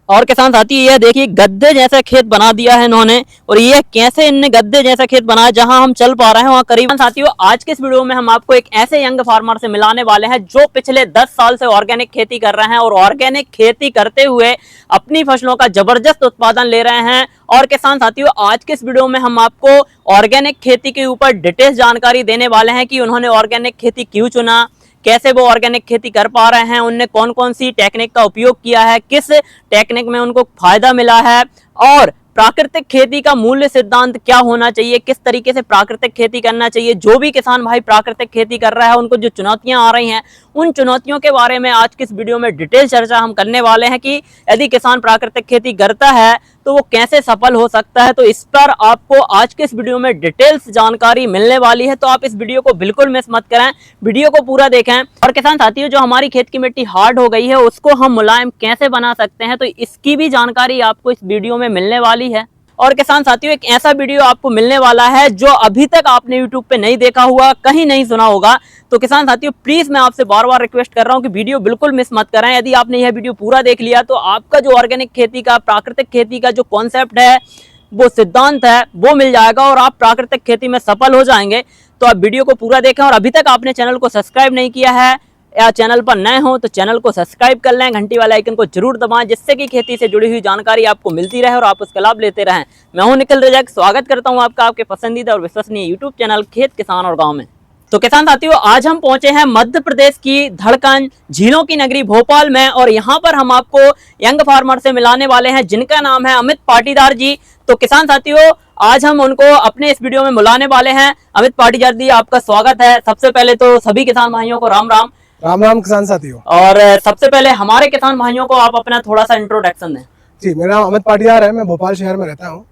और किसान साथी ये देखिए गद्दे जैसा खेत बना दिया है इन्होंने। और ये कैसे इनने गद्दे जैसा खेत बनाया जहां हम चल पा रहे हैं वहां करीबन। साथियों आज के इस वीडियो में हम आपको एक ऐसे यंग फार्मर से मिलाने वाले हैं जो पिछले 10 साल से ऑर्गेनिक खेती कर रहे हैं और ऑर्गेनिक खेती करते हुए अपनी फसलों का जबरदस्त उत्पादन ले रहे हैं। और किसान साथियों आज के इस वीडियो में हम आपको ऑर्गेनिक खेती के ऊपर डिटेल्स जानकारी देने वाले हैं कि उन्होंने ऑर्गेनिक खेती क्यों चुना, कैसे वो ऑर्गेनिक खेती कर पा रहे हैं, उनने कौन कौन सी टेक्निक का उपयोग किया है, किस टेक्निक में उनको फायदा मिला है, और प्राकृतिक खेती का मूल्य सिद्धांत क्या होना चाहिए, किस तरीके से प्राकृतिक खेती करना चाहिए। जो भी किसान भाई प्राकृतिक खेती कर रहा है उनको जो चुनौतियां आ रही हैं उन चुनौतियों के बारे में आज की इस वीडियो में डिटेल चर्चा हम करने वाले हैं कि यदि किसान प्राकृतिक खेती करता है तो वो कैसे सफल हो सकता है। तो इस पर आपको आज के इस वीडियो में डिटेल्स जानकारी मिलने वाली है, तो आप इस वीडियो को बिल्कुल मिस मत करें, वीडियो को पूरा देखें। और किसान साथियों जो हमारी खेत की मिट्टी हार्ड हो गई है उसको हम मुलायम कैसे बना सकते हैं तो इसकी भी जानकारी आपको इस वीडियो में मिलने वाली है। और किसान साथियों एक ऐसा वीडियो आपको मिलने वाला है जो अभी तक आपने YouTube पे नहीं देखा हुआ, कहीं नहीं सुना होगा। तो किसान साथियों प्लीज मैं आपसे बार बार रिक्वेस्ट कर रहा हूं कि वीडियो बिल्कुल मिस मत करें। यदि आपने यह वीडियो पूरा देख लिया तो आपका जो ऑर्गेनिक खेती का, प्राकृतिक खेती का जो कॉन्सेप्ट है, वो सिद्धांत है, वो मिल जाएगा और आप प्राकृतिक खेती में सफल हो जाएंगे। तो आप वीडियो को पूरा देखें और अभी तक आपने चैनल को सब्सक्राइब नहीं किया है या चैनल पर नए हो तो चैनल को सब्सक्राइब कर लें, घंटी वाले आइकन को जरूर दबाएं जिससे कि खेती से जुड़ी हुई जानकारी आपको मिलती रहे और आप उसका लाभ लेते रहें। मैं हूं निखिल रजक, स्वागत करता हूं आपका आपके पसंदीदा और विश्वसनीय यूट्यूब चैनल खेत किसान और गांव में। तो किसान साथियों आज हम पहुंचे हैं मध्य प्रदेश की धड़कन, झीलों की नगरी भोपाल में, और यहाँ पर हम आपको यंग फार्मर से मिलाने वाले हैं जिनका नाम है अमित पाटीदार जी। तो किसान साथियों आज हम उनको अपने इस वीडियो में मिलाने वाले हैं। अमित पाटीदार जी आपका स्वागत है। सबसे पहले तो सभी किसान भाइयों को राम राम। राम राम किसान साथियों। और सबसे पहले हमारे किसान भाइयों को आप अपना थोड़ा सा इंट्रोडक्शन दें। जी मेरा नाम अमित पाटीदार है, मैं भोपाल शहर में रहता हूँ।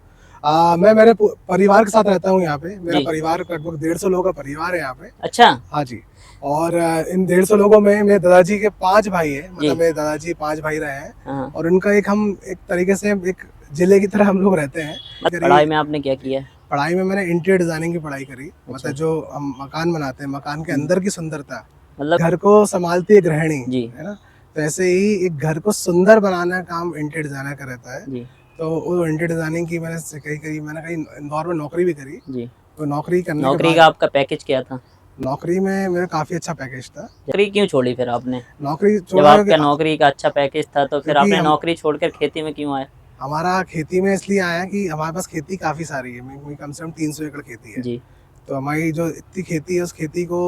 मैं मेरे परिवार के साथ रहता हूँ यहाँ पे। मेरा परिवार लगभग 150 लोगों का परिवार है यहाँ पे। अच्छा। हाँ जी। और इन 150 लोगों में मेरे दादाजी के 5 भाई है, मतलब मेरे दादाजी 5 भाई रहे हैं और उनका हम एक तरीके से एक जिले की तरह हम लोग रहते हैं। पढ़ाई में आपने क्या किया है? पढ़ाई में मैंने इंटीरियर डिजाइनिंग की पढ़ाई करी। मतलब जो हम मकान बनाते हैं, मकान के अंदर की सुंदरता, मतलब घर को संभालती है गृहिणी, है ना, तो ऐसे ही एक घर को सुंदर बनाना का काम इंटीरियर डिजाइनर का रहता है जी। तो वो इंटीरियर डिजाइनिंग की मैंने कहीं इंदौर में नौकरी भी करी जी। तो नौकरी का आपका पैकेज क्या था? नौकरी में मेरा काफी अच्छा पैकेज था। नौकरी क्यों छोड़ी फिर आपने? नौकरी जब आपका नौकरी का अच्छा पैकेज था तो फिर आपने नौकरी छोड़कर खेती में क्यों आए? हमारा खेती में इसलिए आया कि हमारे पास खेती काफी सारी है, कम से कम 300 एकड़ खेती है जी। तो हमारी जो इतनी खेती है उस खेती को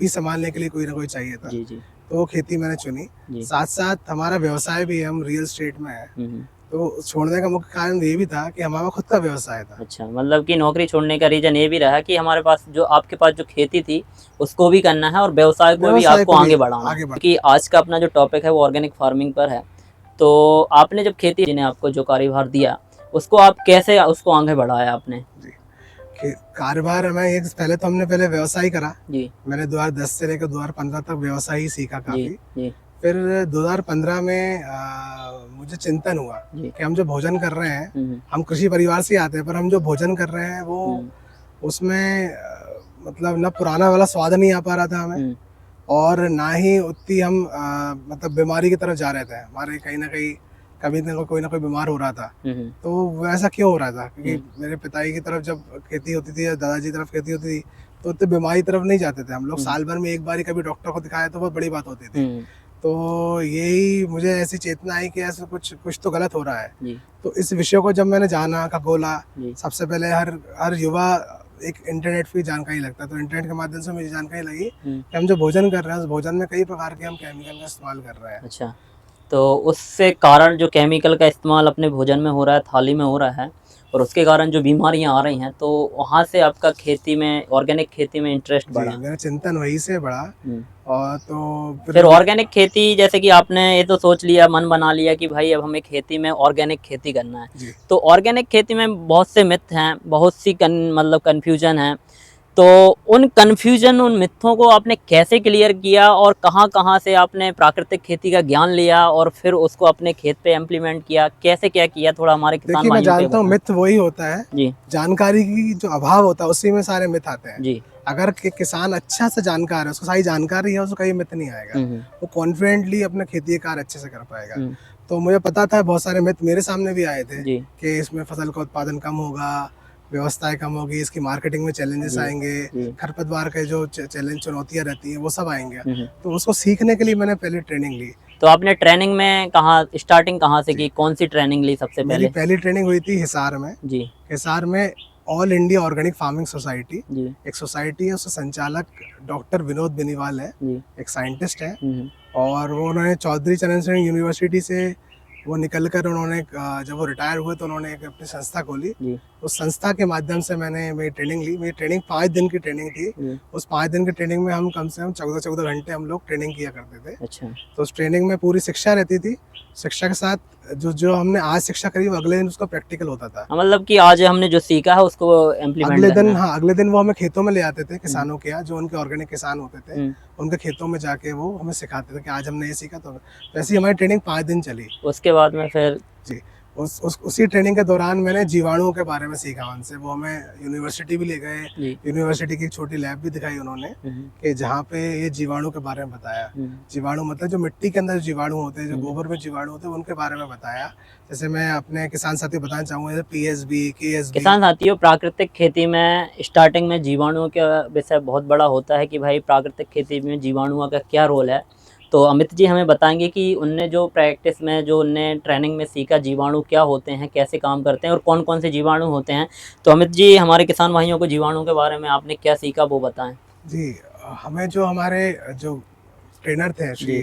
भी संभालने के लिए कोई ना कोई चाहिए था जी। तो खेती मैंने चुनी। साथ साथ हमारा व्यवसाय भी है, हम रियल एस्टेट में है। तो छोड़ने का मुख्य कारण ये भी था कि हमारा खुद का व्यवसाय था। अच्छा, मतलब कि नौकरी छोड़ने का रीजन ये भी रहा कि हमारे पास जो आपके पास जो खेती थी उसको भी करना है और व्यवसाय को भी आपको आगे बढ़ाना है। कि आज का अपना जो टॉपिक है वो ऑर्गेनिक फार्मिंग पर है। तो आपने जब खेती जिन्हें आपको जो कार्यभार दिया उसको आप कैसे उसको आगे बढ़ाया आपने? कार्यभार हमें पहले तो हमने व्यवसाय करा जी। मैंने 2010 से लेकर 2015 तक व्यवसाय ही सीखा काफी जी। फिर 2015 में मुझे चिंतन हुआ कि हम जो भोजन कर रहे हैं, हम कृषि परिवार से आते हैं, पर हम जो भोजन कर रहे हैं वो उसमें मतलब ना पुराना वाला स्वाद नहीं आ पा रहा था हमें, और ना ही उतनी हम मतलब बीमारी की तरफ जा रहे थे। हमारे कहीं ना कहीं कभी ना कोई बीमार हो रहा था। तो वैसा क्यों हो रहा था? क्योंकि मेरे पिताजी की तरफ जब खेती होती थी या दादाजी की तरफ खेती होती थी तो उतनी बीमारी तरफ नहीं जाते थे हम लोग। साल भर में एक बार कभी डॉक्टर को दिखाया तो बहुत बड़ी बात होती थी। तो यही मुझे ऐसी चेतना आई कि ऐसा कुछ तो गलत हो रहा है। तो इस विषय को जब मैंने जाना, खगोला, सबसे पहले हर युवा एक इंटरनेट की जानकारी लगता है। तो इंटरनेट के माध्यम से मुझे जानकारी लगी कि हम जो भोजन कर रहे हैं उस भोजन में कई प्रकार के हम केमिकल का इस्तेमाल कर रहे हैं। अच्छा, तो उससे कारण जो केमिकल का इस्तेमाल अपने भोजन में हो रहा है, थाली में हो रहा है, और उसके कारण जो बीमारियां आ रही हैं, तो वहाँ से आपका खेती में, ऑर्गेनिक खेती में इंटरेस्ट बढ़ा? मेरा चिंतन वहीं से बढ़ा। और तो फिर ऑर्गेनिक खेती, जैसे कि आपने ये तो सोच लिया, मन बना लिया कि भाई अब हमें खेती में ऑर्गेनिक खेती करना है। तो ऑर्गेनिक खेती में बहुत से मिथ हैं, बहुत सी मतलब कन्फ्यूजन है। तो उन कन्फ्यूजन, उन मिथों को आपने कैसे क्लियर किया और कहाँ से आपने प्राकृतिक खेती का ज्ञान लिया और फिर उसको अपने खेत पे इम्प्लीमेंट किया, कैसे क्या किया, थोड़ा हमारे किसान भाइयों को? मैं जानता हूँ मिथ वही होता है जी, जानकारी की जो अभाव होता है उसी में सारे मिथ आते हैं जी। अगर किसान अच्छा से जानकार है, उसको सारी जानकारी है, उसको कहीं मिथ नहीं आएगा, वो कॉन्फिडेंटली अपना खेती कार्य अच्छे से कर पाएगा। तो मुझे पता था, बहुत सारे मिथ मेरे सामने भी आए थे जी कि इसमें फसल का उत्पादन कम होगा, व्यवस्थाएं कम होगी, इसकी मार्केटिंग में चैलेंजेस जी आएंगे, खरपतवार के जो चैलेंज चुनौतियां रहती हैं वो सब आएंगे। हम्म। तो उसको सीखने के लिए मैंने पहले ट्रेनिंग ली। तो आपने ट्रेनिंग में कहाँ स्टार्टिंग कहाँ से जी। की, कौन सी ट्रेनिंग ली सबसे मेरी पहले? पहली ट्रेनिंग हुई थी हिसार में। जी हिसार में all India organic farming society, जी एक सोसाइटी है, उसका संचालक डॉक्टर विनोद बेनीवाल है, जी एक साइंटिस्ट है। हम्म और वो उन्होंने चौधरी चरण सिंह यूनिवर्सिटी से वो निकल कर उन्होंने जब वो रिटायर हुए तो उन्होंने एक अपनी संस्था खोली। जी उस संस्था के माध्यम से मैंने मेरी ट्रेनिंग ली। मेरी ट्रेनिंग 5 दिन की ट्रेनिंग थी। जी। उस 5 दिन की ट्रेनिंग में हम कम से कम 14-14 घंटे हम लोग ट्रेनिंग किया करते थे। अच्छा तो उस ट्रेनिंग में पूरी शिक्षा रहती थी। शिक्षा के साथ जो जो हमने आज शिक्षा करी वो अगले दिन उसका प्रैक्टिकल होता था। मतलब कि आज हमने जो सीखा है उसको इम्प्लीमेंट अगले दिन, करना है। हाँ, अगले दिन वो हमें खेतों में ले आते थे, किसानों के यहाँ, जो उनके ऑर्गेनिक किसान होते थे, उनके खेतों में जाके वो हमें सिखाते थे कि आज हमने ये सीखा। तो वैसे ही हमारी ट्रेनिंग 5 दिन चली। उसके बाद में फिर जी, उसी ट्रेनिंग के दौरान मैंने जीवाणुओं के बारे में सीखा उनसे। वो हमें यूनिवर्सिटी भी ले गए। जी यूनिवर्सिटी की एक छोटी लैब भी दिखाई उन्होंने कि जहाँ पे ये जीवाणु के बारे में बताया। जीवाणु मतलब जो मिट्टी के अंदर जीवाणु होते हैं, जो गोबर में जीवाणु होते हैं, उनके बारे में बताया। जैसे मैं अपने किसान साथियों बताना चाहूँगा, जैसे पीएसबी, केएसबी। किसान साथियों, प्राकृतिक खेती में स्टार्टिंग में जीवाणुओं का विषय बहुत बड़ा होता है कि भाई प्राकृतिक खेती में जीवाणुओं का क्या रोल है। तो अमित जी हमें बताएंगे कि उनने जो प्रैक्टिस में, जो उनने ट्रेनिंग में सीखा, जीवाणु क्या होते हैं, कैसे काम करते हैं और कौन कौन से जीवाणु होते हैं। तो अमित जी, हमारे किसान भाइयों को जीवाणु के बारे में आपने क्या सीखा वो बताएं। जी, हमें जो हमारे जो ट्रेनर थे श्री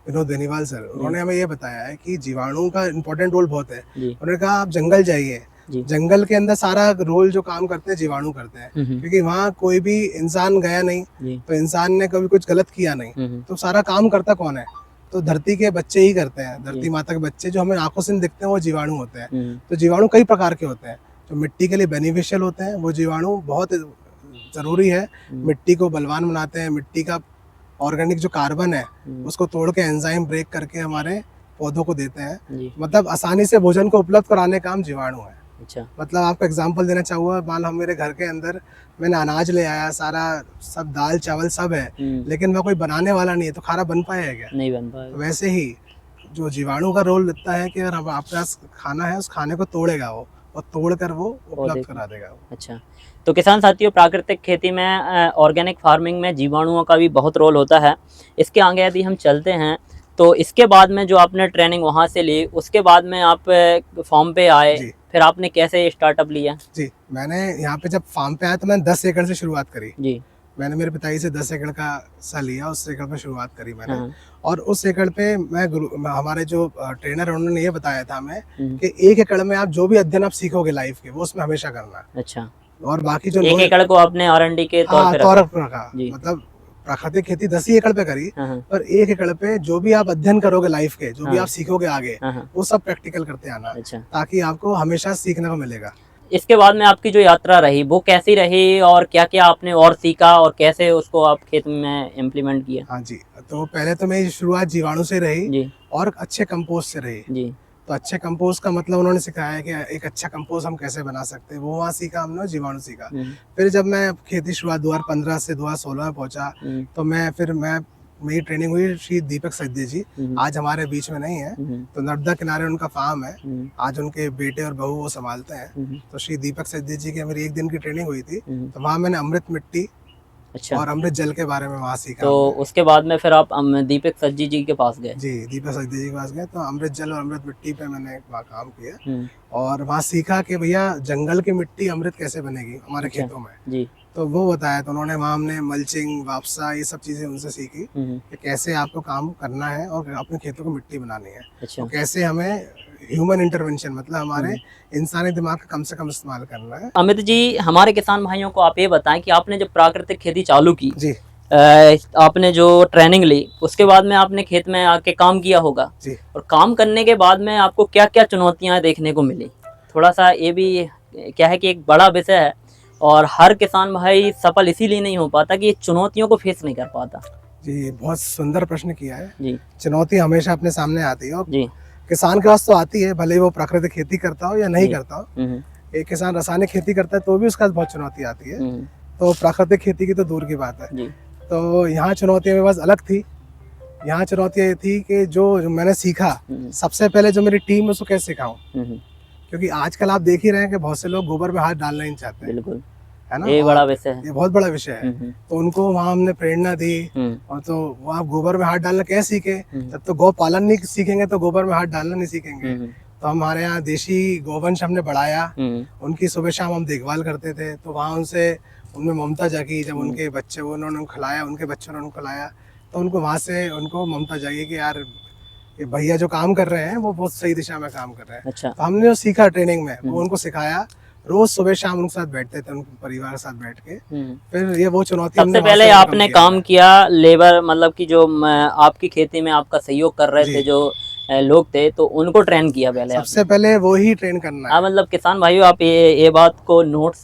विनोद बेनीवाल सर, उन्होंने हमें ये बताया है कि जीवाणु का इम्पोर्टेंट रोल बहुत है। उन्होंने कहा आप जंगल जाइए, जंगल के अंदर सारा रोल जो काम करते हैं जीवाणु करते हैं, क्योंकि वहाँ कोई भी इंसान गया नहीं, तो इंसान ने कभी कुछ गलत किया नहीं, तो सारा काम करता कौन है? तो धरती के बच्चे ही करते हैं। धरती माता के बच्चे जो हमें आंखों से दिखते हैं वो जीवाणु होते हैं। तो जीवाणु कई प्रकार के होते हैं। जो मिट्टी के लिए बेनिफिशियल होते हैं वो जीवाणु बहुत जरूरी है। मिट्टी को बलवान बनाते हैं। मिट्टी का ऑर्गेनिक जो कार्बन है उसको तोड़ के एंजाइम ब्रेक करके हमारे पौधों को देते हैं। मतलब आसानी से भोजन को उपलब्ध कराने का काम जीवाणु है। अच्छा। मतलब आपको एग्जांपल देना चाहूँगा, मान लो मेरे घर के अंदर मैंने अनाज ले आया, सारा सब दाल चावल सब है, लेकिन मैं कोई बनाने वाला नहीं है, तो खाना बन पाएगा क्या? नहीं बन पाएगा। तो वैसे ही जो जीवाणु का रोल लगता है कि अगर आपके पास खाना है, उस खाने को तोड़ेगा वो, और तोड़ कर वो उपलब्ध करा देगा वो। अच्छा, तो किसान साथियों, प्राकृतिक खेती में, ऑर्गेनिक फार्मिंग में जीवाणुओं का भी बहुत रोल होता है। इसके आगे यदि हम चलते हैं तो इसके बाद में जो आपने ट्रेनिंग वहाँ से ली, उसके बाद में आप फॉर्म पे आए, फिर आपने कैसे स्टार्टअप लिया? जी, मैंने यहाँ पे जब फार्म पे आया तो मैंने 10 एकड़ से शुरुआत करी। जी, मैंने मेरे पिताजी से 10 एकड़ का सा लिया, उस एकड़ पे शुरुआत करी मैंने। और उस एकड़ पे हमारे जो ट्रेनर उन्होंने ये बताया था हमें कि 1 एकड़ में आप जो भी अध्ययन आप सीखोगे लाइफ के, वो उसमें हमेशा करना। अच्छा। और बाकी जो 1 एकड़ को आपने R&D के तौर पे रखा, मतलब प्राकृतिक खेती 10 ही एकड़ पे करी, पर 1 एकड़ पे जो भी आप अध्ययन करोगे लाइफ के, जो भी आप सीखोगे आगे, वो सब प्रैक्टिकल करते आना। अच्छा। ताकि आपको हमेशा सीखने को मिलेगा। इसके बाद में आपकी जो यात्रा रही वो कैसी रही, और क्या क्या आपने और सीखा और कैसे उसको आप खेत में इम्प्लीमेंट किया? हाँ जी, तो पहले तो मेरी शुरुआत जीवाणु से रही जी, और अच्छे कंपोस्ट से रही जी। तो अच्छे कंपोस्ट का मतलब उन्होंने सिखाया है कि एक अच्छा कंपोस्ट हम कैसे बना सकते हैं, वो वहाँ सीखा हमने, जीवाणु सीखा। फिर जब मैं खेती शुरुआत 2015 से 2016 में पहुंचा, तो मेरी ट्रेनिंग हुई श्री दीपक सज्जे जी, आज हमारे बीच में नहीं है, तो नर्मदा किनारे उनका फार्म है, आज उनके बेटे और बहू वो संभालते हैं। तो श्री दीपक सज्जे जी की मेरी 1 दिन की ट्रेनिंग हुई थी, तो वहाँ मैंने अमृत मिट्टी अच्छा और अमृत जल के बारे में वहाँ सीखा। तो उसके बाद में फिर आप दीपक सज्जी जी के पास गए? जी, दीपक सज्जी जी के पास गए, तो अमृत जल और अमृत मिट्टी पे मैंने वहाँ काम किया, और वहाँ सीखा कि भैया जंगल की मिट्टी अमृत कैसे बनेगी हमारे खेतों में जी। तो वो बताया, तो उन्होंने वहाँ हमने मल्चिंग, वापसा, ये सब चीजें उनसे सीखी कि कैसे आपको काम करना है और अपने खेतों को मिट्टी बनानी है। अच्छा। तो कैसे हमें ह्यूमन इंटरवेंशन, मतलब हमारे इंसानी दिमाग का कम से कम इस्तेमाल करना है। अमित जी, हमारे किसान भाइयों को आप ये बताएं कि आपने जब प्राकृतिक खेती चालू की जी, आपने जो ट्रेनिंग ली, उसके बाद में आपने खेत में आके काम किया होगा जी, और काम करने के बाद में आपको क्या क्या चुनौतियां देखने को मिली? थोड़ा सा ये भी क्या है कि एक बड़ा विषय है और हर किसान भाई सफल इसीलिए नहीं हो पाता कि ये चुनौतियों को फेस नहीं कर पाता। जी, बहुत सुंदर प्रश्न किया है जी। चुनौती हमेशा अपने सामने आती है, और जी, किसान के पास तो आती है, भले वो प्राकृतिक खेती करता हो या नहीं करता हो। एक किसान रासायनिक खेती करता है तो भी उसके पास बहुत चुनौती आती है, तो प्राकृतिक खेती की तो दूर की बात है। तो यहाँ चुनौतियाँ मेरे पास अलग थी। यहाँ चुनौतियाँ ये थी कि जो मैंने सीखा, सबसे पहले जो मेरी टीम है उसको कैसे सिखाऊं, क्योंकि आजकल आप देख ही रहे हैं कि बहुत से लोग गोबर में हाथ डालना नहीं चाहते, बिल्कुल है ना। ये बड़ा विषय है, ये बहुत बड़ा विषय है। तो उनको वहाँ हमने प्रेरणा दी, और तो वहाँ गोबर में हाथ डालना कैसे सीखे, जब तो गौ पालन नहीं सीखेंगे तो गोबर में हाथ डालना नहीं सीखेंगे। तो हमारे यहाँ देशी गोवंश हमने बढ़ाया, उनकी सुबह शाम हम देखभाल करते थे। तो वहाँ उनमें ममता जागी, जब उनके बच्चे उन्होंने उनको खिलाया, उनके बच्चों ने उनको खिलाया, तो उनको वहाँ से उनको ममता जागी कि यार ये भैया जो काम कर रहे हैं वो बहुत सही दिशा में काम कर रहे हैं। अच्छा। तो हमने जो सीखा ट्रेनिंग में वो उनको सिखाया, रोज सुबह शाम उनके साथ बैठते थे, उनके परिवार के साथ बैठ के। फिर ये वो चुनौती सबसे पहले आपने काम किया लेबर, मतलब कि जो आपकी खेती में आपका सहयोग कर रहे थे जो लोग थे, तो उनको ट्रेन किया पहले। सबसे पहले वो ही ट्रेन करना है। मतलब किसान भाइयों, आप ये बात को नोट्स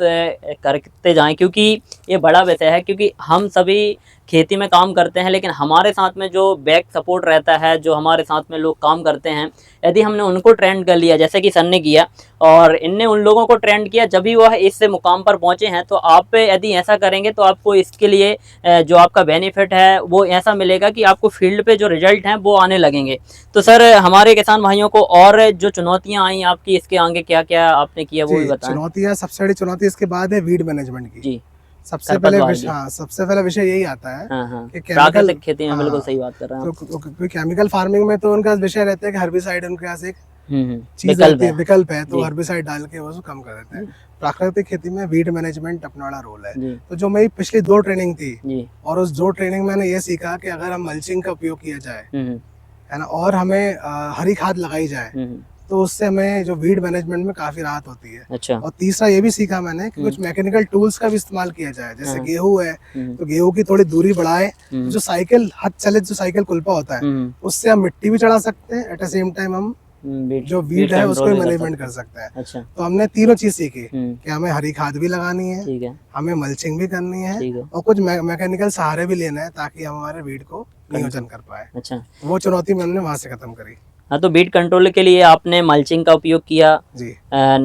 करते जाएं, क्योंकि ये बड़ा विषय है। क्योंकि हम सभी खेती में काम करते हैं, लेकिन हमारे साथ में जो बैक सपोर्ट रहता है, जो हमारे साथ में लोग काम करते हैं, यदि हमने उनको ट्रेंड कर लिया जैसे कि सर ने किया, और इनने उन लोगों को ट्रेंड किया, जब भी वह इस मुकाम पर पहुंचे हैं, तो आप यदि ऐसा करेंगे तो आपको इसके लिए जो आपका बेनिफिट है वो ऐसा मिलेगा कि आपको फील्ड पे जो रिजल्ट हैं वो आने लगेंगे। तो सर, हमारे किसान भाइयों को और जो चुनौतियां आई आपकी, इसके आगे क्या क्या आपने किया वो भी बताएं। चुनौतियां, सबसे बड़ी चुनौती इसके बाद है वीड मैनेजमेंट की। जी, सबसे पहले विषय यही आता है कि प्राकृतिक खेती में। बिल्कुल सही बात कर रहे हैं। तो केमिकल फार्मिंग में तो उनका विषय रहता है कि हर्बिसाइड उनके पास एक चीज रहती है, विकल्प है, तो हर्बिसाइड डाल के वो कम कर देते हैं। प्राकृतिक खेती में वीड मैनेजमेंट अपना बड़ा रोल है। तो जो मेरी पिछली 2 ट्रेनिंग थी, और उस 2 ट्रेनिंग में मैंने ये सीखा कि अगर हम मल्चिंग का उपयोग किया जाए, है ना, और हमें हरी खाद लगाई जाए, तो उससे हमें जो वीड मैनेजमेंट में काफी राहत होती है। अच्छा। और तीसरा ये भी सीखा मैंने कि कुछ मैकेनिकल टूल्स का भी इस्तेमाल किया जाए, जैसे गेहूं है तो गेहूं की थोड़ी दूरी बढ़ाए, जो साइकिल हाथ चलित जो साइकिल कुल्पा होता है, उससे हम मिट्टी भी चढ़ा सकते हैं, एट द सेम टाइम हम जो वीड है उसको मैनेजमेंट कर सकते हैं। अच्छा। तो हमने तीनों चीज सीखी कि हमें हरी खाद भी लगानी है, हमें मल्चिंग भी करनी है, और कुछ मैकेनिकल सहारे भी लेना है ताकि हम हमारे वीड को नियोजन कर पाए। अच्छा। वो चुनौती हमने वहां से खत्म करी। हाँ, तो बीट कंट्रोल के लिए आपने मल्चिंग का उपयोग किया जी।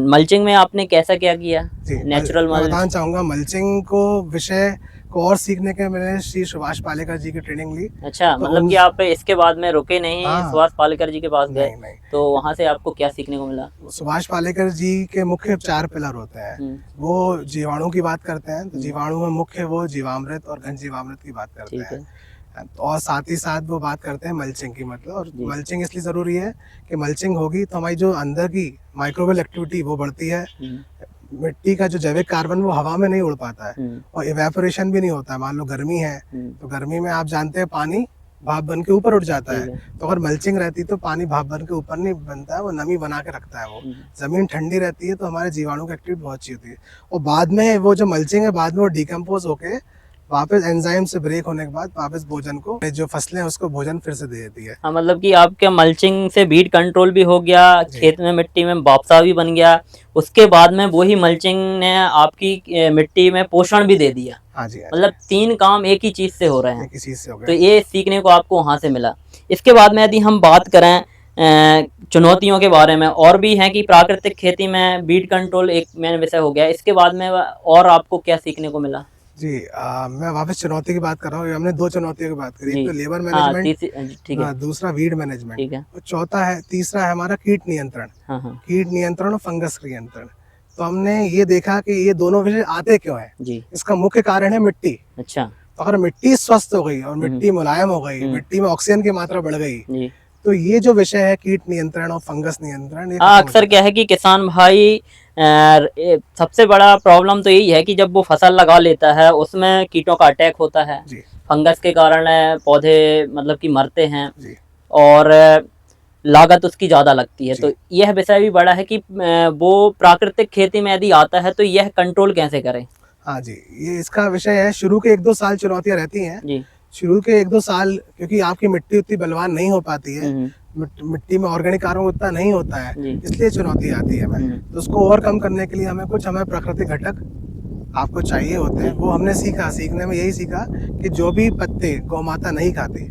मल्चिंग में आपने कैसा क्या किया जी? नेचुरल बताना चाहूंगा मल्चिंग को विषय को और सीखने के मैंने श्री सुभाष पालेकर जी की ट्रेनिंग ली। अच्छा, तो मतलब कि आप इसके बाद में रुके नहीं, सुभाष पालेकर जी के पास गए? नहीं। तो वहाँ से आपको क्या सीखने को मिला? सुभाष पालेकर जी के मुख्य 4 पिलर होते हैं। वो जीवाणु की बात करते हैं, तो जीवाणु में मुख्य वो जीवामृत और घन जीवामृत की बात करते हैं, और साथ ही साथ वो बात करते हैं मल्चिंग की। मतलब, और मल्चिंग इसलिए जरूरी है कि मल्चिंग होगी तो हमारी जो अंदर की माइक्रोबियल एक्टिविटी वो बढ़ती है, मिट्टी का जो जैविक कार्बन वो हवा में नहीं उड़ पाता है, और इवेपोरेशन भी नहीं होता है। मान लो गर्मी है, तो गर्मी में आप जानते हैं पानी भाप बन के ऊपर उठ जाता है, तो अगर मल्चिंग रहती तो पानी भाप बन के ऊपर नहीं बनता है, वो नमी बना के रखता है। वो जमीन ठंडी रहती है तो हमारे जीवाणु की एक्टिविटी बहुत अच्छी होती है, और बाद में वो जो मल्चिंग है बाद में वो डिकम्पोज होके वापस एंजाइम से ब्रेक होने के बाद वापस भोजन को, जो फसलें उसको भोजन फिर से दे देती है। हाँ, मतलब कि आपके मल्चिंग से बीट कंट्रोल भी हो गया, खेत में मिट्टी में बापसा भी बन गया, उसके बाद में वही मल्चिंग ने आपकी मिट्टी में पोषण भी दे दिया। हाँ जी, मतलब 3 काम एक ही चीज से हो रहे हैं। एक ही चीज से हो गया। तो ये सीखने को आपको वहां से मिला। इसके बाद में यदि हम बात करें चुनौतियों के बारे में, और भी हैं कि प्राकृतिक खेती में बीट कंट्रोल एक मेन विषय हो गया, इसके बाद में और आपको क्या सीखने को मिला? जी, मैं वापस चुनौती की बात कर रहा हूँ। हमने 2 चुनौतियों की बात करी, एक तो लेबर मैनेजमेंट, ठीक है, दूसरा वीड मैनेजमेंट, ठीक है, और तीसरा है हमारा कीट नियंत्रण। कीट नियंत्रण और फंगस नियंत्रण। तो हमने ये देखा कि ये दोनों विषय आते क्यों है जी? इसका मुख्य कारण है मिट्टी। अच्छा। तो अगर मिट्टी स्वस्थ हो गई और मिट्टी मुलायम हो गई, मिट्टी में ऑक्सीजन की मात्रा बढ़ गई, तो ये जो विषय है कीट नियंत्रण और फंगस नियंत्रण, अक्सर क्या है कि किसान भाई सबसे बड़ा प्रॉब्लम तो यही है कि जब वो फसल लगा लेता है उसमें कीटों का अटैक होता है, फंगस के कारण पौधे मतलब कि मरते हैं, और लागत उसकी ज़्यादा लगती है। तो यह विषय भी बड़ा है कि वो प्राकृतिक खेती में यदि आता है तो यह कंट्रोल कैसे करें। हाँ जी, ये इसका विषय है। शुरू के 1-2 साल चुनौतियाँ रहती हैं जी। शुरू के 1-2 साल क्योंकि आपकी मिट्टी उतनी बलवान नहीं हो पाती है, मिट्टी में ऑर्गेनिक कार्बन उतना नहीं होता है, इसलिए चुनौती आती है हमें। तो उसको ओवरकम करने के लिए हमें प्राकृतिक घटक आपको चाहिए होते हैं। वो हमने सीखने में यही सीखा कि जो भी पत्ते गौ माता नहीं खाती,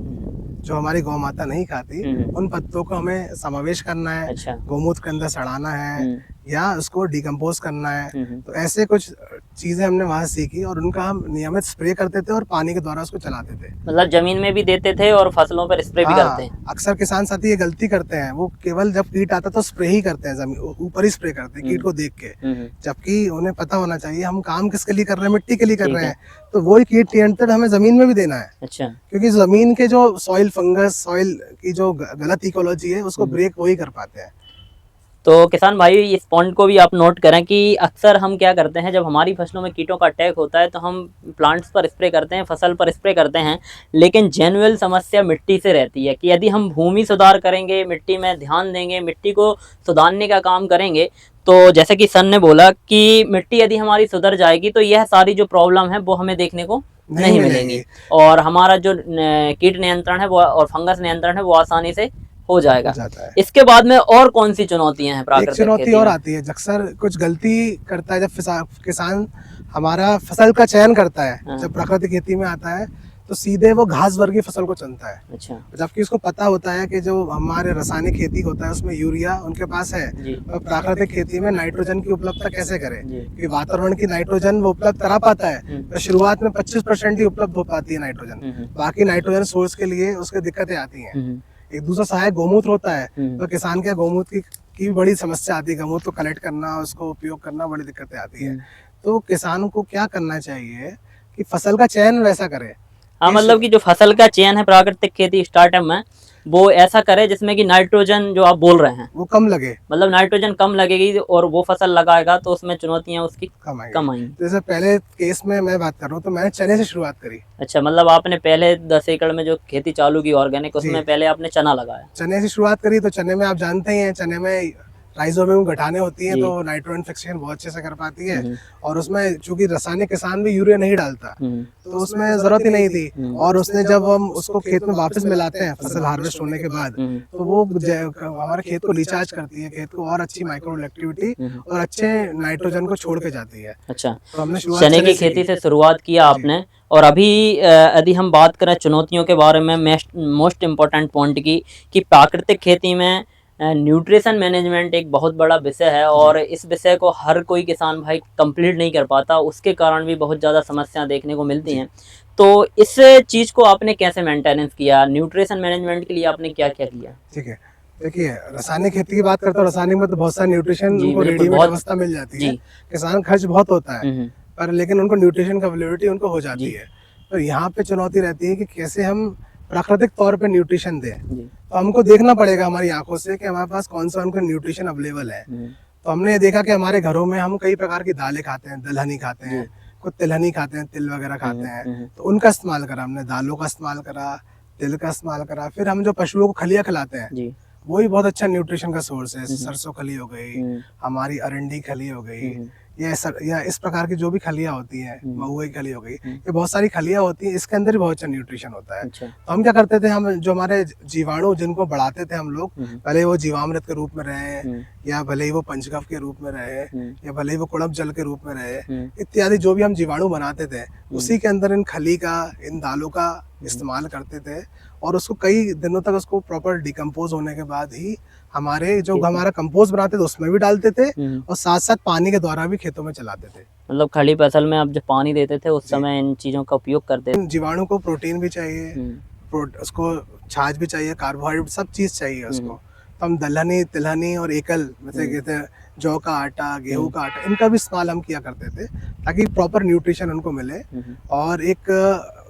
जो हमारी गौ माता नहीं खाती, उन पत्तों को हमें समावेश करना है। अच्छा। गोमूत्र के अंदर सड़ाना है, या उसको डिकम्पोज करना है। तो ऐसे कुछ चीजें हमने वहाँ सीखी और उनका हम नियमित स्प्रे करते थे और पानी के द्वारा उसको चलाते थे। मतलब जमीन में भी देते थे और फसलों पर स्प्रे भी करते हैं। अक्सर किसान साथी ये गलती करते हैं, वो केवल जब कीट आता तो स्प्रे ही करते हैं, जमीन ऊपर ही स्प्रे करते हैं कीट को देख के, जबकि उन्हें पता होना चाहिए हम काम किसके लिए कर रहे हैं, मिट्टी के लिए कर रहे हैं। तो वही कीट नियंत्रण हमें जमीन में भी देना है। अच्छा। क्योंकि जमीन के जो सॉइल फंगस, सॉइल की जो गलत इकोलॉजी है उसको ब्रेक वही कर पाते हैं। तो किसान भाई इस पॉइंट को भी आप नोट करें कि अक्सर हम क्या करते हैं, जब हमारी फसलों में कीटों का अटैक होता है तो हम प्लांट्स पर स्प्रे करते हैं, फसल पर स्प्रे करते हैं, लेकिन जेन्युइन समस्या मिट्टी से रहती है कि यदि हम भूमि सुधार करेंगे, मिट्टी में ध्यान देंगे, मिट्टी को सुधारने का काम करेंगे, तो जैसे कि सर ने बोला कि मिट्टी यदि हमारी सुधर जाएगी तो यह सारी जो प्रॉब्लम है वो हमें देखने को नहीं मिलेंगी और हमारा जो कीट नियंत्रण है वो और फंगस नियंत्रण है वो आसानी से हो जाएगा। इसके बाद में और कौन सी चुनौतियां हैं प्राकृतिक खेती में? एक चुनौती और आती है, अक्सर कुछ गलती करता है जब किसान हमारा फसल का चयन करता है। जब प्राकृतिक खेती में आता है तो सीधे वो घास वर्गीय फसल को चुनता है। अच्छा। जबकि उसको पता होता है कि जो हमारे रासायनिक खेती होता है उसमें यूरिया उनके पास है, और प्राकृतिक खेती में नाइट्रोजन की उपलब्धता कैसे करें, क्योंकि वातावरण की नाइट्रोजन वो उपलब्ध करा पाता है, तो शुरुआत में 25% ही उपलब्ध हो पाती है नाइट्रोजन, बाकी नाइट्रोजन सोर्स के लिए उसके दिक्कतें आती है। एक दूसरा सहायक गौमूत्र होता है, तो किसान के गौमूत्र की बड़ी समस्या आती है, गौमूत्र को कलेक्ट करना, उसको उपयोग करना बड़ी दिक्कतें आती है। तो किसान को क्या करना चाहिए कि फसल का चयन वैसा करे। हाँ, मतलब कि जो फसल का चयन है प्राकृतिक खेती स्टार्टअप में वो ऐसा करे जिसमें कि नाइट्रोजन जो आप बोल रहे हैं वो कम लगे, मतलब नाइट्रोजन कम लगेगी और वो फसल लगाएगा तो उसमें चुनौतियां उसकी कम आएंगी। जैसे पहले केस में मैं बात कर रहा हूँ तो मैंने चने से शुरुआत करी। अच्छा, मतलब आपने पहले 10 एकड़ में जो खेती चालू की ऑर्गेनिक, उसमें पहले आपने चना लगाया। चने से शुरुआत करी, तो चने में आप जानते ही हैं चने में राइजोबियम गठाने होती हैं, तो नाइट्रोजन फिक्सेशन बहुत अच्छे से कर पाती है, और उसमें चूंकि रासायनिक किसान भी यूरिया नहीं डालता तो उसमें जरूरत ही नहीं थी। और उसने जब हम उसको खेत में वापस मिलाते हैं फसल हार्वेस्ट होने के बाद, तो वो हमारे खेत को रिचार्ज करती है, खेत को और अच्छी माइक्रो एक्टिविटी और अच्छे नाइट्रोजन को छोड़ के जाती है। अच्छा, तो हमने चने की खेती से शुरुआत किया आपने, और अभी यदि हम बात करें चुनौतियों के बारे में, मोस्ट इम्पोर्टेंट पॉइंट की, कि प्राकृतिक खेती में न्यूट्रिशन मैनेजमेंट एक बहुत बड़ा विषय है और इस विषय को हर कोई किसान भाई कंप्लीट नहीं कर पाता, उसके कारण भी बहुत ज़्यादा समस्याएं देखने को मिलती हैं। तो इस चीज़ को आपने कैसे मेंटेनेंस किया, न्यूट्रिशन मैनेजमेंट के लिए आपने क्या क्या किया? ठीक है, देखिए रासायनिक खेती की बात करते हैं, रासायनिक में तो बहुत सारे न्यूट्रिशन उनको रेडीमेड व्यवस्था मिल जाती है, किसान खर्च बहुत होता है पर लेकिन उनको न्यूट्रिशन का अवेलेबिलिटी उनको हो जाती है। तो यहाँ पे चुनौती रहती है कि कैसे हम प्राकृतिक तौर पे न्यूट्रिशन दें। तो हमको देखना पड़ेगा हमारी आंखों से कि हमारे पास कौन सा उनको न्यूट्रिशन अवेलेबल है। तो हमने ये देखा कि हमारे घरों में हम कई प्रकार की दालें खाते हैं, दलहनी खाते हैं, कुछ तिलहनी खाते हैं, तिल वगैरह खाते हैं, तो उनका इस्तेमाल करा हमने, दालों का इस्तेमाल करा, तिल का इस्तेमाल करा। फिर हम जो पशुओं को खलिया खिलाते हैं वही बहुत अच्छा न्यूट्रिशन का सोर्स है। सरसों खली हो गई, हमारी अरंडी खली हो गई, या इस प्रकार की जो भी खलियां होती हैं, महुआ की खली हो गई, ये बहुत सारी खलियां होती हैं, इसके अंदर भी बहुत अच्छा न्यूट्रिशन होता है। तो हम क्या करते थे, हम जो हमारे जीवाणु जिनको बढ़ाते थे हम लोग, भले वो जीवामृत के रूप में रहे या भले ही वो पंचगव्य के रूप में रहे या भले ही वो कुड़म जल के रूप में रहे, इत्यादि जो भी हम जीवाणु बनाते थे उसी के अंदर इन खली का, इन दालों का इस्तेमाल करते थे और उसको कई दिनों तक उसको प्रॉपर डिकम्पोज होने के बाद ही हमारे जो हमारा कंपोस्ट बनाते थे उसमें भी डालते थे और साथ साथ पानी के द्वारा भी खेतों में चलाते थे। मतलब खड़ी फसल में आप जब पानी देते थे उस समय इन चीजों का उपयोग करते थे। जीवाणु को प्रोटीन भी चाहिए, उसको छाछ भी चाहिए, कार्बोहाइड्रेट सब चीज चाहिए उसको। तो हम दलहनी, तिलहनी और एकल, जैसे कहते हैं जौ का आटा, गेहूं का आटा, इनका भी इस्तेमाल हम किया करते थे ताकि प्रॉपर न्यूट्रिशन उनको मिले। और एक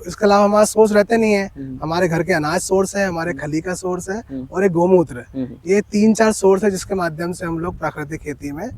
इसके अलावा हमारा सोर्स रहते नहीं है, हमारे घर के अनाज सोर्स है, हमारे खली का सोर्स है और एक गोमूत्र, ये 3-4 सोर्स है जिसके माध्यम से हम लोग प्राकृतिक खेती में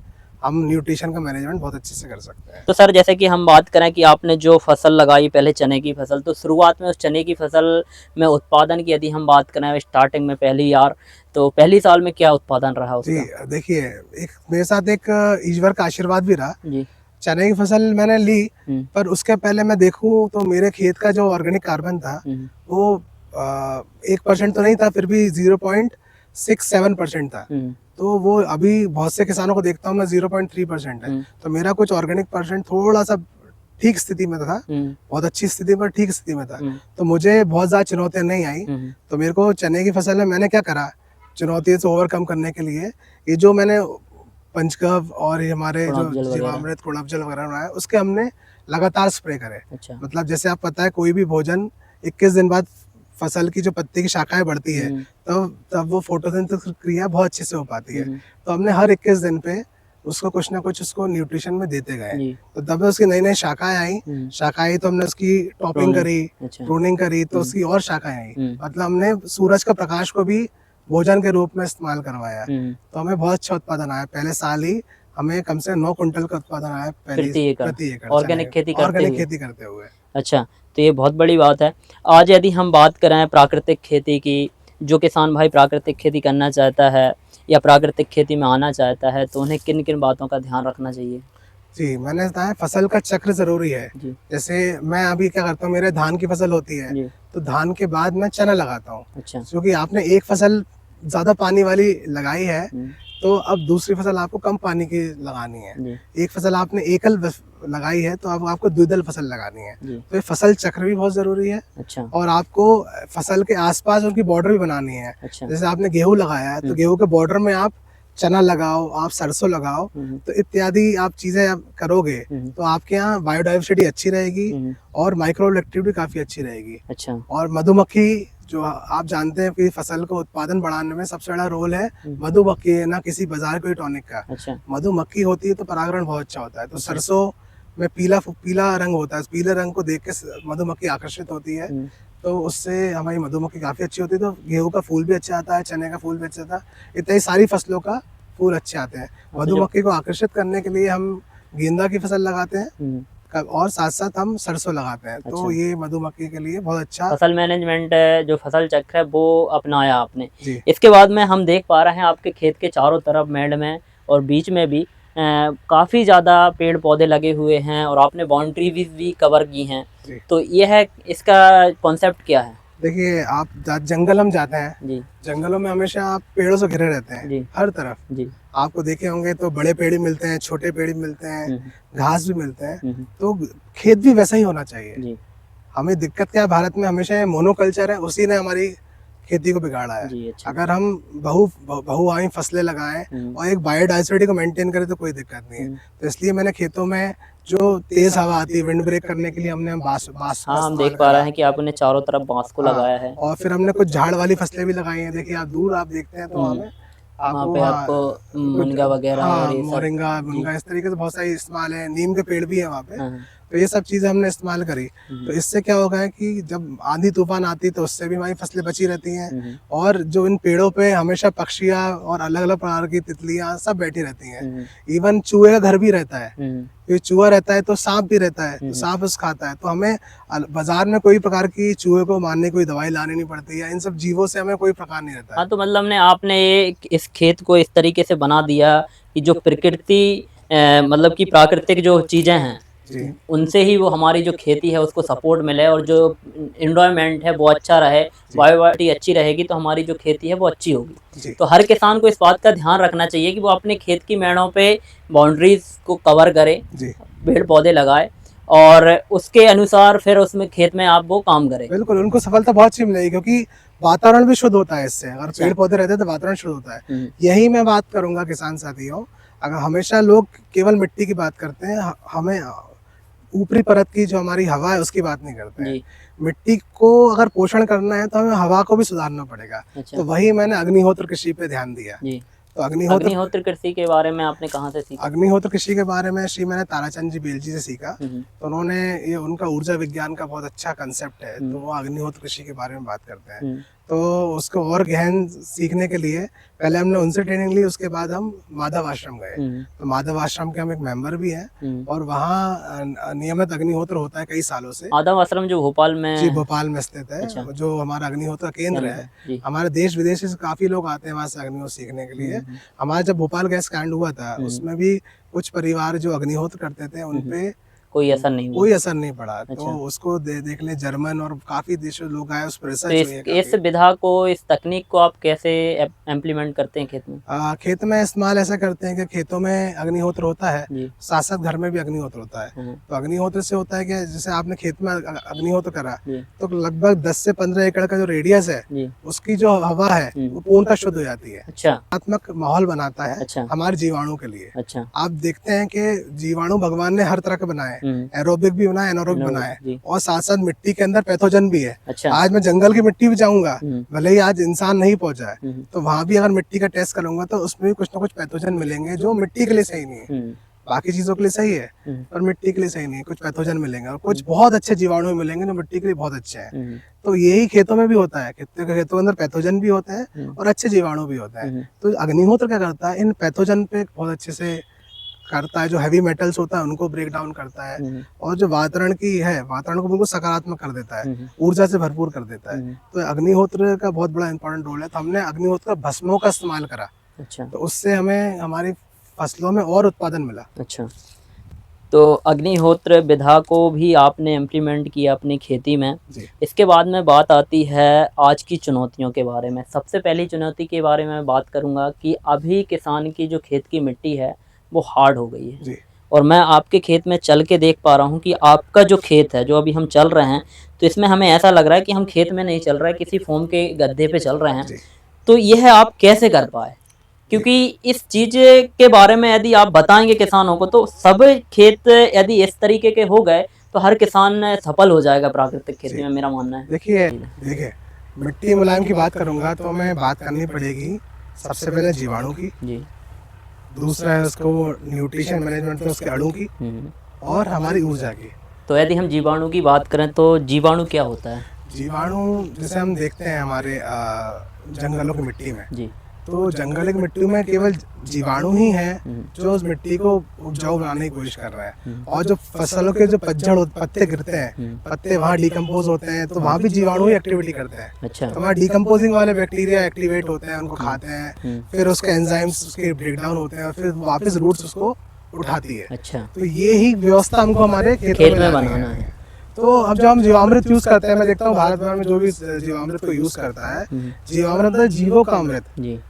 हम न्यूट्रिशन का मैनेजमेंट बहुत अच्छे से कर सकते हैं। तो सर जैसे कि हम बात करें कि आपने जो फसल लगाई पहले चने की फसल, तो शुरुआत में उस चने की फसल में उत्पादन की यदि हम बात करें स्टार्टिंग में पहली यार, तो पहली साल में क्या उत्पादन रहा उसका? जी देखिए, एक मेरे साथ एक ईश्वर का आशीर्वाद भी रहा जी। चने की फसल मैंने ली, पर उसके पहले मैं देखूं तो मेरे खेत का जो ऑर्गेनिक कार्बन था वो 1% तो नहीं था, फिर भी 0.67% था। तो वो अभी बहुत से किसानों को देखता हूँ मैं 0.3% है। तो मेरा कुछ ऑर्गेनिक परसेंट थोड़ा सा ठीक स्थिति में था, बहुत अच्छी स्थिति पर ठीक स्थिति में था, तो मुझे बहुत ज्यादा चुनौतियां नहीं आई। तो मेरे को चने की फसल में मैंने क्या करा, चुनौतियों से ओवरकम करने के लिए ये जो मैंने पंचगव्य और ये हमारे जो कुड़ाप जल वगैरह। जीवामृत कुड़ाप जल वगैरह बनाए उसके हमने लगातार स्प्रे करे। अच्छा। मतलब जैसे आप पता है कोई भी भोजन 21 दिन बाद फसल की जो पत्ती की शाखाएं बढ़ती है तब वो फोटोसिंथेसिस क्रिया बहुत अच्छे से हो पाती है। तो हमने हर 21 दिन पे उसको कुछ ना कुछ उसको न्यूट्रिशन में देते गए। तो तब उसकी नई नई शाखाएं आई, शाखाएं तो हमने उसकी टॉपिंग करी, प्रूनिंग करी तो उसकी और शाखाएं आई। मतलब हमने सूरज का प्रकाश को भी भोजन के रूप में इस्तेमाल करवाया। तो हमें बहुत अच्छा उत्पादन आया। पहले साल ही हमें कम से 9 कुंटल का उत्पादन आया प्रति एकड़ ऑर्गेनिक खेती करते हुए। अच्छा, तो ये बहुत बड़ी बात है। आज यदि हम बात करें प्राकृतिक खेती की, जो किसान भाई प्राकृतिक खेती करना चाहता है या प्राकृतिक खेती में आना चाहता है तो उन्हें किन किन बातों का ध्यान रखना चाहिए? जी, मैंने बताया फसल का चक्र जरूरी है। जैसे मैं अभी क्या करता हूँ, मेरे धान की फसल होती है तो धान के बाद मैं चना लगाता हूँ। अच्छा। क्योंकि आपने एक फसल ज्यादा पानी वाली लगाई है तो अब दूसरी फसल आपको कम पानी की लगानी है। एक फसल आपने एकल लगाई है तो अब आपको द्विदल फसल लगानी है। तो ये फसल चक्र भी बहुत जरूरी है। अच्छा। और आपको फसल के आसपास उनकी बॉर्डर भी बनानी है। अच्छा। जैसे आपने गेहूं लगाया है तो गेहूं के बॉर्डर में आप चना लगाओ, आप सरसों लगाओ, तो इत्यादि आप चीजें आप करोगे तो आपके यहाँ बायोडाइवर्सिटी अच्छी रहेगी और माइक्रो एक्टिविटी काफी अच्छी रहेगी। अच्छा। और मधुमक्खी जो आप जानते हैं कि फसल को उत्पादन बढ़ाने में सबसे बड़ा रोल है मधुमक्खी, ना किसी बाजार कोई टॉनिक का। अच्छा। मधुमक्खी होती है तो परागण बहुत अच्छा होता है। तो सरसों में पीला रंग होता है, पीले रंग को देख के मधुमक्खी आकर्षित होती है तो उससे हमारी मधुमक्खी काफी अच्छी होती है। तो गेहूं का फूल भी अच्छा आता है, चने का फूल भी अच्छा आता है, इतनी सारी फसलों का फूल अच्छे आते हैं। मधुमक्खी को आकर्षित करने के लिए हम गेंदा की फसल लगाते हैं और साथ साथ हम सरसों लगाते हैं। तो ये मधुमक्खी के लिए बहुत अच्छा फसल मैनेजमेंट है, जो फसल चक्र है वो अपनाया आपने। इसके बाद में हम देख पा रहे हैं आपके खेत के चारों तरफ मेड़ में और बीच में भी काफ़ी ज़्यादा पेड़ पौधे लगे हुए हैं और आपने बाउंड्री भी कवर की हैं। तो ये है, इसका कॉन्सेप्ट क्या है? देखिए, आप जंगल हम जाते हैं जी, जंगलों में हमेशा आप पेड़ों से घिरे रहते हैं जी, हर तरफ जी। आपको देखे होंगे तो बड़े पेड़ भी मिलते हैं, छोटे पेड़ भी मिलते हैं, घास भी मिलते हैं। तो खेत भी वैसा ही होना चाहिए जी। हमें दिक्कत क्या है, भारत में हमेशा मोनोकल्चर है, उसी ने हमारी खेती को बिगाड़ा है जी। अच्छा। अगर हम बहुआयी फसलें लगाएं और एक बायोडाइवर्सिटी को मेंटेन करें तो कोई दिक्कत नहीं है। तो इसलिए मैंने खेतों में जो तेज हवा आती है, विंड ब्रेक करने के लिए हमने बांस हम देख पा रहे हैं कि आपने चारों तरफ बांस को लगाया है। और फिर हमने कुछ झाड़ वाली फसलें भी लगाई हैं। देखिए, आप दूर आप देखते हैं तो हमें आपको मुनगा वगैरह और मोरिंगा, मुनगा, इस तरीके से बहुत सारी इस्तेमाल है। नीम के पेड़ भी है वहाँ पे। तो ये सब चीजें हमने इस्तेमाल करी। तो इससे क्या होगा कि जब आंधी तूफान आती तो उससे भी हमारी फसलें बची रहती हैं। और जो इन पेड़ों पे हमेशा पक्षियाँ और अलग अलग प्रकार की तितलियाँ सब बैठी रहती हैं। इवन चूहे का घर भी रहता है, क्योंकि चूहा रहता है तो सांप भी रहता है, तो सांप उस खाता है। तो हमें बाजार में कोई प्रकार की चूहे को मारने कोई दवाई लानी नहीं पड़ती है। इन सब जीवों से हमें कोई प्रकार नहीं रहता है। हाँ, तो मतलब आपने इस खेत को इस तरीके से बना दिया कि जो प्रकृति मतलब कि प्राकृतिक जो चीजें हैं उनसे ही वो हमारी जो खेती है उसको सपोर्ट मिले और जो एनवायरनमेंट है वो अच्छा रहे, बायोडाइवर्सिटी अच्छी रहेगी तो हमारी जो खेती है वो अच्छी होगी। तो हर किसान को इस बात का ध्यान रखना चाहिए कि वो अपने खेत की मेड़ों पे बाउंड्रीज को कवर करे, पेड़ पौधे लगाए और उसके अनुसार फिर उसमें खेत में आप वो काम करें। बिल्कुल, उनको सफलता बहुत अच्छी मिलेगी क्योंकि वातावरण भी शुद्ध होता है इससे। अगर पेड़ पौधे रहते हैं तो वातावरण शुद्ध होता है। यही मैं बात करूंगा किसान साथियों, अगर हमेशा लोग केवल मिट्टी की बात करते हैं, हमें ऊपरी परत की जो हमारी हवा है उसकी बात नहीं करते हैं। मिट्टी को अगर पोषण करना है तो हमें हवा को भी सुधारना पड़ेगा। अच्छा। तो वही मैंने अग्निहोत्र कृषि पे ध्यान दिया जी। तो अग्निहोत्र कृषि के बारे में आपने कहाँ से सीखा? अग्निहोत्र कृषि के बारे में मैंने ताराचंद जी बेल जी से सीखा। तो उन्होंने ये उनका ऊर्जा विज्ञान का बहुत अच्छा कंसेप्ट है। तो वो अग्निहोत्र कृषि के बारे में बात करते हैं। तो उसको और गहन सीखने के लिए पहले हमने उनसे ट्रेनिंग ली, उसके बाद हम माधव आश्रम गए। तो माधव आश्रम के हम एक मेंबर भी हैं और वहाँ नियमित अग्निहोत्र होता है कई सालों से। माधव आश्रम जो भोपाल में जी, भोपाल में स्थित है। अच्छा। जो हमारा अग्निहोत्र केंद्र है, हमारे देश विदेश से काफी लोग आते हैं वहाँ से अग्निहोत्र सीखने के लिए। हमारा जब भोपाल गैस कांड हुआ था उसमें भी कुछ परिवार जो अग्निहोत्र करते थे उनपे कोई असर नहीं हुआ। कोई असर नहीं पड़ा। अच्छा। तो उसको देख ले, जर्मन और काफी देशों लोग आए, उस पर तो रिसर्च हुई है इस काफी। विधा को, इस तकनीक को आप कैसे इम्प्लीमेंट करते हैं खेत में? खेत में इस्तेमाल ऐसा करते हैं कि खेतों में अग्निहोत्र होता है, जी। साथ साथ घर में भी अग्निहोत्र होता है। हाँ। तो अग्निहोत्र से होता है कि जैसे आपने खेत में अग्निहोत्र करा, जी। तो लगभग 10 से 15 एकड़ का जो रेडियस है, जी। उसकी जो हवा है वो पूर्णतः शुद्ध हो जाती है। अच्छा। सकारात्मक माहौल बनाता है अच्छा। हमारे जीवाणु के लिए। अच्छा। आप देखते हैं कि जीवाणु भगवान ने हर तरह के बनाए, हम्म। एरोबिक भी बनाए, एनारोबिक बनाए, जी। और साथ साथ मिट्टी के अंदर पैथोजन भी है। अच्छा। आज मैं जंगल की मिट्टी भी जाऊंगा, हम्म। भले ही आज इंसान नहीं पहुंचा है, हम्म। तो वहां भी अगर मिट्टी का टेस्ट करूंगा तो उसमें भी कुछ ना कुछ पैथोजन मिलेंगे जो मिट्टी के लिए सही नहीं है। हम्म। बाकी चीजों के लिए सही है, हम्म। पर मिट्टी के लिए सही नहीं है। कुछ पैथोजन मिलेंगे और कुछ बहुत अच्छे जीवाणु मिलेंगे जो मिट्टी के लिए बहुत अच्छे हैं। हम्म। तो यही खेतों में भी होता है, खेतों के अंदर पैथोजन भी होते हैं और अच्छे जीवाणु भी होते हैं। तो अग्निहोत्र क्या करता है, इन पैथोजन पे बहुत अच्छे से करता है, जो हैवी मेटल्स होता है उनको ब्रेक डाउन करता है, और जो वातावरण की है, वातावरण को बिल्कुल सकारात्मक कर देता है, ऊर्जा से भरपूर कर देता है। तो अग्निहोत्र का बहुत बड़ा इंपॉर्टेंट रोल है। तो हमने अग्निहोत्र भस्मों का इस्तेमाल करा। अच्छा। तो उससे हमें हमारी फसलों में और उत्पादन मिला। अच्छा। तो अग्निहोत्र विधा को भी आपने इम्प्लीमेंट किया अपनी खेती में। जी। इसके बाद में बात आती है आज की चुनौतियों के बारे में। सबसे पहली चुनौती के बारे में बात करूंगा कि अभी किसान की जो खेत की मिट्टी है वो हार्ड हो गई है। जी। और मैं आपके खेत में चल के देख पा रहा हूँ कि आपका जो खेत है, जो अभी हम चल रहे हैं, तो इसमें हमें ऐसा लग रहा है कि हम खेत में नहीं चल रहे हैं, किसी फोम के गड्ढे पे चल रहे हैं। तो यह आप कैसे कर पाए? क्योंकि इस चीज के बारे में यदि आप बताएंगे किसानों को तो सब खेत यदि इस तरीके के हो गए तो हर किसान सफल हो जाएगा प्राकृतिक खेती में, मेरा मानना है। देखिए मिट्टी मुलायम की बात करूंगा तो हमें बात करनी पड़ेगी सबसे पहले जीवाणु की। जी। दूसरा है उसको न्यूट्रिशन मैनेजमेंट में उसके अणु की, और हमारी ऊर्जा की। तो यदि हम जीवाणु की बात करें तो जीवाणु क्या होता है? जीवाणु जैसे हम देखते हैं हमारे जंगलों की मिट्टी में, जी। तो जंगल की मिट्टी में केवल जीवाणु ही हैं जो उस मिट्टी को उपजाऊ बनाने की कोशिश कर रहे हैं। और जो फसलों के जो पत्ते गिरते हैं, पत्ते वहाँ डिकम्पोज होते हैं, तो वहाँ भी जीवाणु ही एक्टिविटी करते हैं। अच्छा। तो वहाँ डिकम्पोजिंग वाले बैक्टीरिया एक्टिवेट होते हैं, उनको खाते हैं, फिर उसके एंजाइम्स उसके ब्रेकडाउन होते हैं और फिर वापस रूट्स उसको उठाती है। अच्छा। तो ये ही व्यवस्था हमको हमारे खेत में बनाना है। तो अब जब हम जीवामृत यूज करते हैं, मैं देखता हूँ भारत भर में जो भी जीवामृत को यूज करता है, जीवामृत है जीवों का अमृत।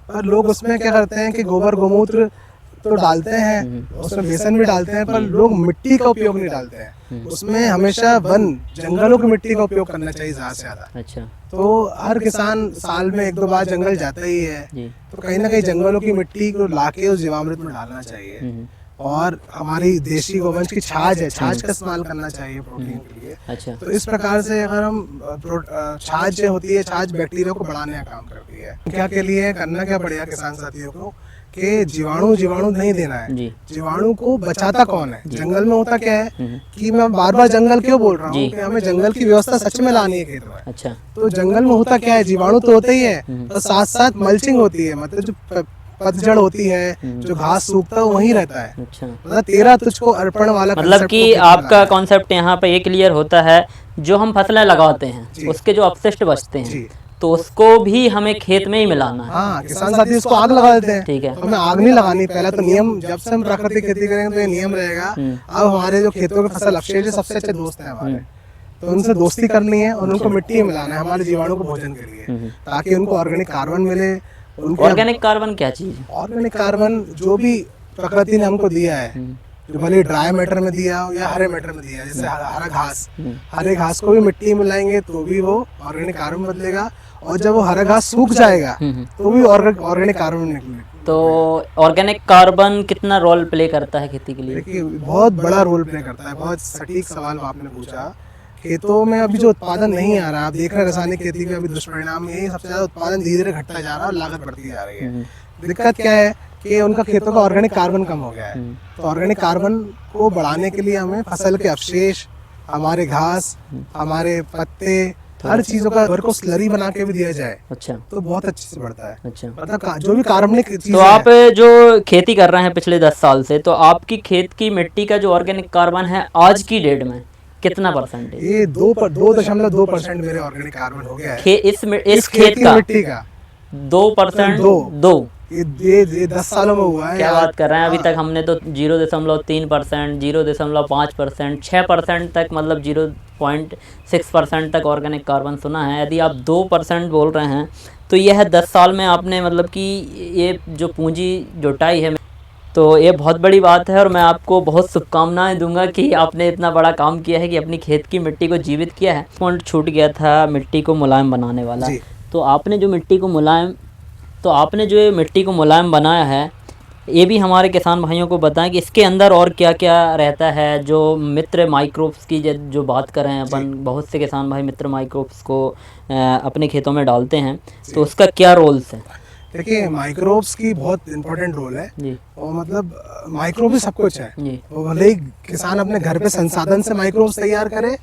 पर लोग उसमें क्या करते हैं कि गोबर गोमूत्र तो डालते हैं, उसमें बेसन भी डालते हैं, पर लोग मिट्टी का उपयोग नहीं डालते हैं। उसमें हमेशा वन जंगलों की मिट्टी का उपयोग करना चाहिए ज्यादा से ज्यादा। अच्छा। तो हर किसान साल में 1-2 बार जंगल जाता ही है, तो कहीं ना कहीं जंगलों की मिट्टी को लाके उस जीवामृत में डालना चाहिए। और हमारी देशी गोवंश की छाछ है, छाछ का इस्तेमाल करना चाहिए प्रोटीन के लिए। अच्छा। तो इस प्रकार से अगर हम छाछ जो होती है, छाछ बैक्टीरिया को बढ़ाने का काम करती है। क्या के लिए करना क्या पड़ेगा किसान साथियों को कि जीवाणु नहीं देना है। जीवाणु को बचाता कौन है? जंगल में होता क्या है कि मैं बार बार जंगल क्यों बोल रहा हूँ कि हमें जंगल की व्यवस्था सच में लानी है खेत में। अच्छा। तो जंगल में होता क्या है, जीवाणु तो होते ही है, तो साथ साथ मल्चिंग होती है, मतलब जो पतझड़ होती है, जो घास सूखता है वो वहीं रहता है। अच्छा। मतलब तेरा तुझको अर्पण वाला मतलब कि आपका कॉन्सेप्ट यहाँ पे ये क्लियर होता है, जो हम फसलें लगाते हैं उसके जो अपशिष्ट बचते हैं तो उसको भी हमें खेत में ही मिलाना है। हाँ, किसान साथी उसको आग लगा देते हैं। ठीक है। हमें आग नहीं लगानी। पहला तो नियम, जब से हम प्राकृतिक खेती करेंगे तो ये नियम रहेगा। अब हमारे जो खेतों के फसल अवशेष सबसे अच्छे दोस्त हैं हमारे, तो उनसे दोस्ती करनी है और उनको मिट्टी में मिलाना है हमारे जीवाणु को भोजन के लिए, ताकि उनको ऑर्गेनिक कार्बन मिले। ऑर्गेनिक कार्बन क्या चीज है? ऑर्गेनिक कार्बन जो भी प्रकृति ने हमको दिया है, जो भले ड्राई मैटर में दिया हो या हरे मैटर में दिया है, जैसे हरा घास, हरे घास को भी मिट्टी में मिलाएंगे तो भी वो ऑर्गेनिक कार्बन बदलेगा, और जब वो हरा घास सूख जाएगा तो भी ऑर्गेनिक कार्बन निकलेगा। तो ऑर्गेनिक कार्बन कितना रोल प्ले करता है खेती के लिए? देखिए बहुत बड़ा रोल प्ले करता है। बहुत सटीक सवाल आपने पूछा। खेतों में अभी जो उत्पादन नहीं आ रहा, आप देख रहे हैं रासायनिक खेती के अभी दुष्परिणाम यही, सबसे ज्यादा उत्पादन धीरे धीरे घटता जा रहा है और लागत बढ़ती जा रही है। दिक्कत क्या है कि उनका खेतों का ऑर्गेनिक कार्बन कम हो गया है। तो ऑर्गेनिक कार्बन को बढ़ाने के लिए हमें फसल के अवशेष, हमारे घास, हमारे पत्ते, हर चीजों का घर को स्लरी बना के भी दिया जाए। अच्छा। तो बहुत अच्छे से बढ़ता है। अच्छा। मतलब जो भी कार्बनिक चीजें, तो आप जो खेती कर रहे हैं पिछले 10 साल से, तो आपकी खेत की मिट्टी का जो ऑर्गेनिक कार्बन है आज की डेट में कितना परसेंट है? ये 2.2% मेरे ऑर्गेनिक कार्बन हो गया है इस खेत का मिट्टी का 2%। 2 ये 10 सालों में हुआ है। क्या बात कर रहे हैं, अभी तक हमने तो 0.3%, 0.5%, 6% तक, मतलब 0.6% तक ऑर्गेनिक कार्बन सुना है। यदि आप 2% बोल रहे हैं तो यह 10 साल में आपने मतलब कि ये जो पूंजी जुटाई है, तो ये बहुत बड़ी बात है। और मैं आपको बहुत शुभकामनाएं दूंगा कि आपने इतना बड़ा काम किया है कि अपनी खेत की मिट्टी को जीवित किया है। पॉइंट छूट गया था मिट्टी को मुलायम बनाने वाला, जी। तो आपने जो ये मिट्टी को मुलायम बनाया है, ये भी हमारे किसान भाइयों को बताएं कि इसके अंदर और क्या क्या रहता है। जो मित्र माइक्रोब्स की जो बात करें अपन, बहुत से किसान भाई मित्र माइक्रोब्स को अपने खेतों में डालते हैं, तो उसका क्या रोल्स है? देखिए, माइक्रोब्स की बहुत इंपॉर्टेंट रोल है जी। और मतलब माइक्रोब ही सब कुछ है। जी। वो भले ही किसान अपने घर पे संसाधन से माइक्रोब्स तैयार करे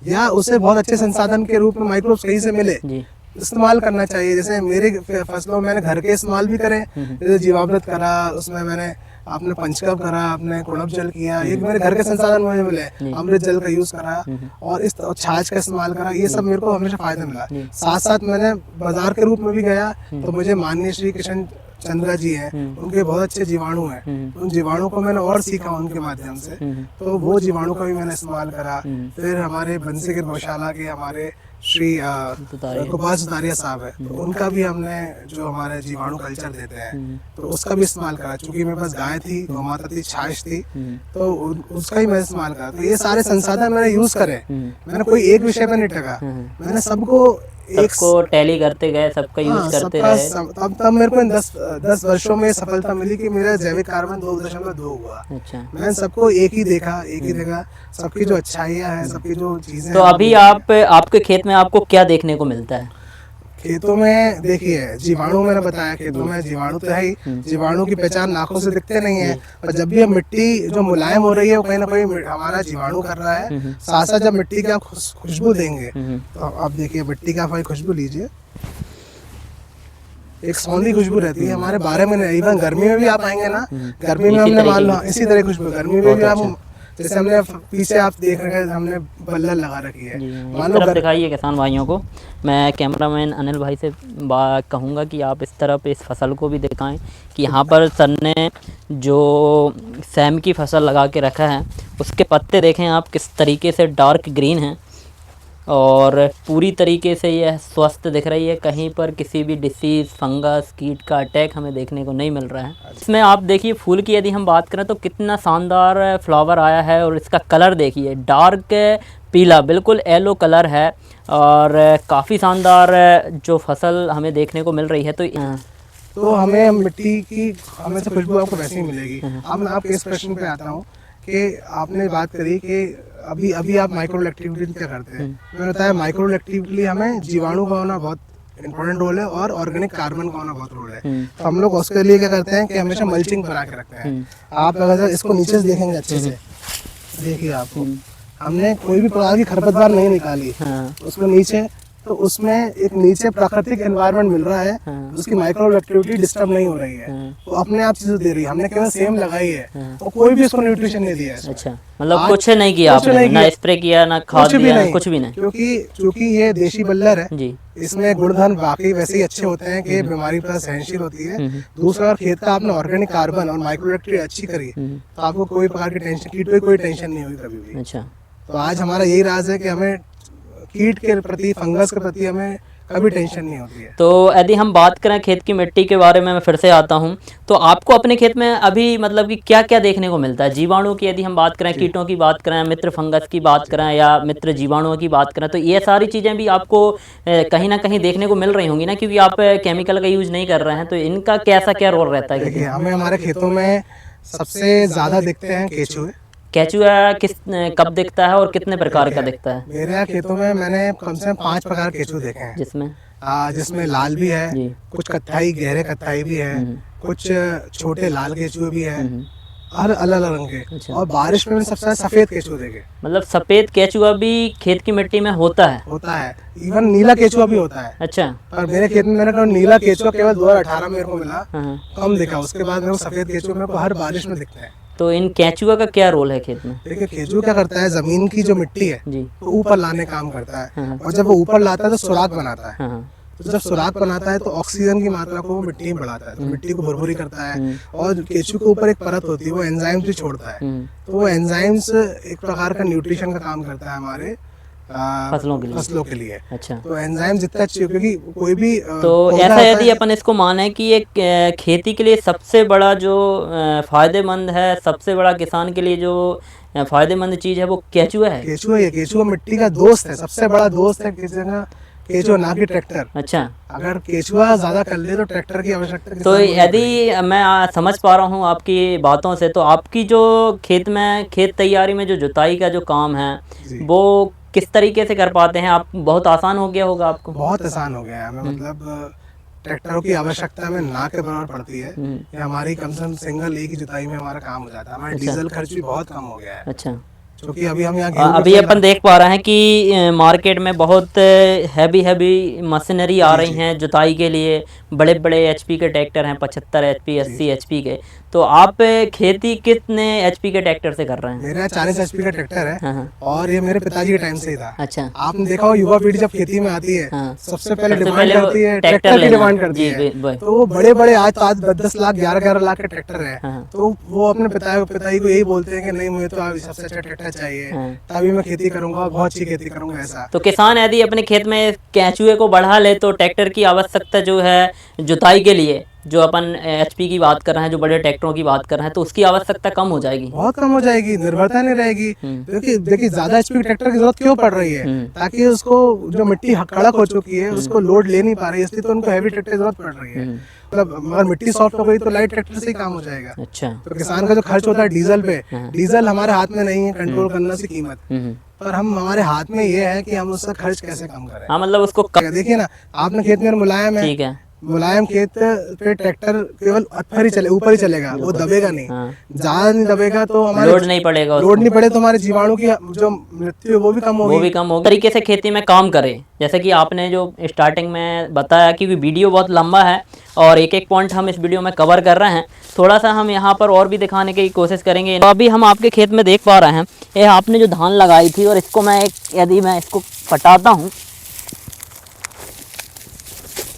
या उसे बहुत अच्छे संसाधन के रूप में माइक्रोब्स कहीं से मिले, जी। इस्तेमाल करना चाहिए। जैसे मेरे फसलों में मैंने घर के इस्तेमाल भी करे, जैसे जीवामृत करा, उसमें मैंने आपने पंचकर्म करा, आपने कुड़म जल किया, ये मेरे घर के संसाधन मुझे मिले, अमृत जल का यूज करा और इस छाछ का इस्तेमाल करा, ये सब मेरे को हमेशा फायदा मिला। साथ साथ मैंने बाजार के रूप में भी गया तो मुझे माननीय श्री कृष्ण चंद्रा जी हैं, उनके बहुत अच्छे जीवाणु हैं, उन जीवाणु को मैंने और सीखा उनके माध्यम से, तो वो जीवाणु का भी मैंने इस्तेमाल करा। फिर हमारे बंसीगिर गौशाला के हमारे श्री गोपाल सुतारिया साहब है, तो उनका भी हमने जो हमारे जीवाणु कल्चर देते हैं तो उसका भी इस्तेमाल करा। चूंकि मेरे पास गाय थी, गौ माता थी, छाछ थी, तो उसका ही मैं इस्तेमाल करा। तो ये सारे संसाधन मैंने यूज करे, मैंने कोई एक विषय पर नहीं टका, मैंने सबको टैली करते गए, सबका यूज करते रहे। तब मेरे को इन 10 वर्षों में सफलता मिली कि मेरा जैविक कार्बन 2.2 हुआ। अच्छा। मैंने सबको एक ही देखा, सबकी जो अच्छाइयाँ हैं, सबकी जो चीजें। तो अभी आपके खेत में आपको क्या देखने को मिलता है? खेतों में देखिए, जीवाणु मैंने बताया, खेतों में जीवाणु तो है ही, जीवाणु की पहचान आंखों से दिखते नहीं है, पर जब भी मिट्टी जो मुलायम हो रही है वो कहीं ना कहीं हमारा जीवाणु कर रहा है। साथ साथ जब मिट्टी की आप खुशबू देंगे, तो आप देखिए मिट्टी का भाई खुशबू लीजिए, एक सौंधी खुशबू रहती है हमारे 12 महीने। इवन गर्मी में भी आप आएंगे ना, गर्मी में हमने मान लो इसी तरह खुशबू, गर्मी में भी हम, जैसे हमने पीछे आप देख रहे हैं हमने बल्लर लगा रखी है, मान लो दिखाइए किसान भाइयों को। मैं कैमरामैन अनिल भाई से कहूँगा कि आप इस तरफ इस फसल को भी दिखाएं कि यहाँ पर सर ने जो सेम की फसल लगा के रखा है, उसके पत्ते देखें आप किस तरीके से डार्क ग्रीन हैं और पूरी तरीके से यह स्वस्थ दिख रही है। कहीं पर किसी भी डिसीज़, फंगस, कीट का अटैक हमें देखने को नहीं मिल रहा है। इसमें आप देखिए फूल की यदि हम बात करें तो कितना शानदार फ्लावर आया है, और इसका कलर देखिए, डार्क पीला, बिल्कुल येलो कलर है, और काफ़ी शानदार जो फसल हमें देखने को मिल रही है। तो हमें मिट्टी की हमेशा खुशबू आपको वैसे ही मिलेगी। अब मैं आपके इस प्रश्न पे आता हूँ कि आपने बात करी कि अभी आप माइक्रो एक्टिविटी क्या करते हैं। मैंने बताया माइक्रो एक्टिविटी हमें जीवाणु का होना बहुत इंपॉर्टेंट रोल है और ऑर्गेनिक कार्बन का होना बहुत रोल है। तो हम लोग उसके लिए क्या करते हैं कि हमेशा मल्चिंग बना के रखते हैं। आप अगर इसको नीचे से देखेंगे अच्छे से, देखिए आपको हमने कोई भी प्रकार की खरपतवार नहीं निकाली उसमें नीचे, तो उसमें एक नीचे प्राकृतिक एनवायरनमेंट मिल रहा है, उसकी माइक्रो एक्टिविटी डिस्टर्ब नहीं हो रही है, तो अपने आप चीजें दे रही है। हमने केवल सेम लगाई है, तो कोई भी इसको न्यूट्रिशन नहीं दिया है। अच्छा, मतलब कुछ नहीं किया आपने, ना स्प्रे किया, ना खाद दिया, कुछ भी नहीं, क्योंकि ये देशी बल्लर है जी, इसमें गुणधर्म वाकई वैसे ही अच्छे होते हैं कि बीमारी पर सहनशील होती है। दूसरा, अगर खेत का आपने ऑर्गेनिक कार्बन और माइक्रो एक्टिविटी अच्छी करी तो आपको कोई प्रकार की टेंशन, कीट पे कोई टेंशन नहीं हुई कभी भी। अच्छा, तो आज हमारा यही राज है कि हमें कीट के प्रति, फंगस के प्रति हमें कभी टेंशन नहीं होती है। तो यदि हम बात करें खेत की मिट्टी के बारे में, मैं फिर से आता हूं, तो आपको अपने खेत में अभी मतलब कि क्या क्या देखने को मिलता है? जीवाणु की यदि हम बात करें, कीटों की बात करें, मित्र फंगस की बात करें या मित्र जीवाणुओं की बात करें, तो ये सारी चीज़ें भी आपको कहीं ना कहीं देखने को मिल रही होंगी ना, क्योंकि आप केमिकल का यूज नहीं कर रहे हैं, तो इनका कैसा क्या रोल रहता है? देखिए, हमें हमारे खेतों में सबसे ज़्यादा दिखते हैं केचुए। केचुआ कब दिखता है और कितने प्रकार का दिखता है? मेरे यहाँ खेतों में मैंने कम से कम 5 प्रकार के केचुए देखे हैं, जिसमें लाल भी है, कुछ कत्थाई, गहरे कत्थाई भी है, कुछ छोटे लाल केचुए भी है, हर अलग अलग रंग के। अच्छा। और बारिश में सबसे ज्यादा सफेद केचुआ देखे। मतलब सफेद केचुआ भी खेत की मिट्टी में होता है? इवन नीला केचुआ भी होता है। अच्छा। पर मेरे खेत में मैंने नीला केचुआ केवल 2018 में मेरे को मिला, कम दिखा। उसके बाद मेरे को सफेद केचुआ मेरे को हर बारिश में दिखते हैं। तो इन केचुआ का क्या रोल है खेत में? देखिए, केचुआ क्या करता है, जमीन की जो मिट्टी है जी, तो ऊपर लाने काम करता है, और जब वो ऊपर लाता है तो सुराग बनाता है। तो जब सुराख बनाता है तो ऑक्सीजन की मात्रा को वो मिट्टी में बढ़ाता है, तो मिट्टी को भुरभुरी करता है। और केचू के ऊपर एक परत होती है, वो एंजाइम्स भी छोड़ता है। तो वो एंजाइम्स एक प्रकार का न्यूट्रिशन का काम करता है हमारे फसलों के लिए। अच्छा, तो एंजाइम जितना अच्छी, क्योंकि कोई भी तो ऐसा यदि अपन इसको माने कि ये खेती के लिए सबसे बड़ा जो फायदेमंद है, सबसे बड़ा किसान के लिए जो फायदेमंद चीज है वो केचुआ है। केचुआ है, केचुआ मिट्टी का दोस्त है, सबसे बड़ा दोस्त है किसी जगह केचुआ, ना कि ट्रैक्टर। अच्छा, अगर केचुआ ज्यादा कर ले तो ट्रैक्टर की आवश्यकता तो यदि मैं समझ पा रहा हूँ आपकी बातों से, तो आपकी जो खेत तैयारी में जो जुताई का जो काम है वो किस तरीके से कर पाते हैं आप? बहुत आसान हो गया होगा आपको? बहुत आसान हो गया है हमें, मतलब ट्रैक्टरों की आवश्यकता हमें ना के बराबर पड़ती है। ये हमारी कम से कम सिंगल एक ही जुताई में हमारा काम हो जाता है। हमारा डीजल खर्च भी बहुत कम हो गया है। अच्छा, क्योंकि अभी हम यहाँ अभी अपन देख पा रहे हैं कि मार्केट में बहुत हैवी मशीनरी आ रही हैं जुताई के लिए। बड़े बड़े एचपी के ट्रैक्टर हैं, 75 एचपी, 80 एचपी के। तो आप खेती कितने एचपी के ट्रैक्टर से कर रहे हैं? मेरा 40 एचपी का ट्रैक्टर है। हाँ। और ये मेरे पिताजी के टाइम से ही था। अच्छा, आपने देखा हो युवा पीढ़ी जब खेती में आती है, हाँ, सबसे पहले डिमांड करती है ट्रैक्टर की डिमांड करती है। तो वो बड़े बड़े आज 10-10 लाख 11-11 लाख के ट्रैक्टर है। तो वो अपने पिताजी को यही बोलते हैं कि नहीं, मुझे तो सबसे अच्छा ट्रैक्टर चाहिए, तभी मैं खेती करूंगा, बहुत अच्छी खेती करूंगा। ऐसा तो किसान यदि अपने खेत में केचुए को बढ़ा ले तो ट्रैक्टर की आवश्यकता जो है जुताई के लिए, जो अपन एचपी की बात कर रहे हैं, जो बड़े ट्रैक्टरों की बात कर रहे हैं, तो उसकी आवश्यकता कम हो जाएगी, बहुत कम हो जाएगी, निर्भरता नहीं रहेगी। क्योंकि देखिए ज्यादा एचपी ट्रैक्टर की जरूरत क्यों पड़ रही है? ताकि उसको जो मिट्टी कड़क हो चुकी है उसको लोड ले नहीं पा रही है, इसलिए तो उनको हैवी ट्रैक्टर की जरूरत पड़ रही है। मतलब अगर मिट्टी सॉफ्ट हो गई तो लाइट ट्रैक्टर से ही काम हो जाएगा। अच्छा, तो किसान का जो खर्च होता है डीजल पे, डीजल हमारे हाथ में नहीं है कंट्रोल करना से कीमत, पर हमारे हाथ में ये है कि हम उसका खर्च कैसे कम करें। हाँ, मतलब उसको देखिए ना, आपने खेत में मुलायम है, ठीक है, मुलायम खेत पे ट्रैक्टर केवल ऊपर ही चलेगा, वो दबेगा नहीं। ज्यादा नहीं दबेगा तो हमारे लोड नहीं पड़ेगा, लोड नहीं पड़े तो हमारे जीवाणु की जो मृत्यु है वो भी कम होगी, तरीके से खेती में काम करे। जैसे कि आपने जो स्टार्टिंग में बताया कि वीडियो बहुत लंबा है और एक एक पॉइंट हम इस वीडियो में कवर कर रहे हैं, थोड़ा सा हम यहाँ पर और भी दिखाने की कोशिश करेंगे। तो अभी हम आपके खेत में देख पा रहे हैं, ये आपने जो धान लगाई थी, और इसको यदि मैं इसको फटाता हूँ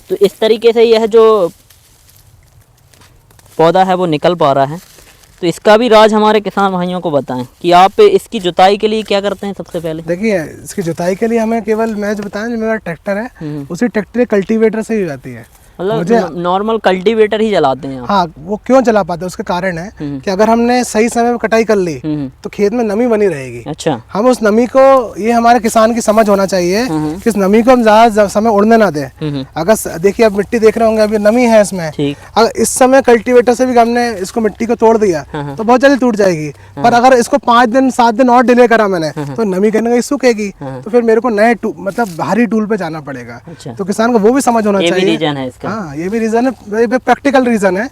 तो इस तरीके से यह जो पौधा है वो निकल पा रहा है। तो इसका भी राज हमारे किसान भाइयों को बताएं कि आप इसकी जुताई के लिए क्या करते हैं। सबसे पहले देखिए, इसकी जुताई के लिए हमें केवल, मैं जो बताया, जो मेरा ट्रैक्टर है उसी ट्रैक्टर कल्टीवेटर से ही हो जाती है। मतलब नॉर्मल कल्टीवेटर ही चलाते हैं? हाँ, वो क्यों चला पाते हैं उसका कारण है कि अगर हमने सही समय में कटाई कर ली तो खेत में नमी बनी रहेगी। अच्छा, हम उस नमी को, ये हमारे किसान की समझ होना चाहिए कि इस नमी को हम ज्यादा समय उड़ने ना दें। अगर देखिए, अब मिट्टी देख रहे होंगे, अभी नमी है इसमें, अगर इस समय कल्टीवेटर से भी हमने इसको मिट्टी को तोड़ दिया तो बहुत जल्दी टूट जाएगी। पर अगर इसको 5 दिन 7 दिन और डिले करा मैंने तो नमी कहीं ना कहीं सूखेगी, तो फिर मेरे को नए मतलब भारी टूल पे जाना पड़ेगा। तो किसान को वो भी समझ होना चाहिए। हाँ, ये भी रीजन है, प्रैक्टिकल रीजन है।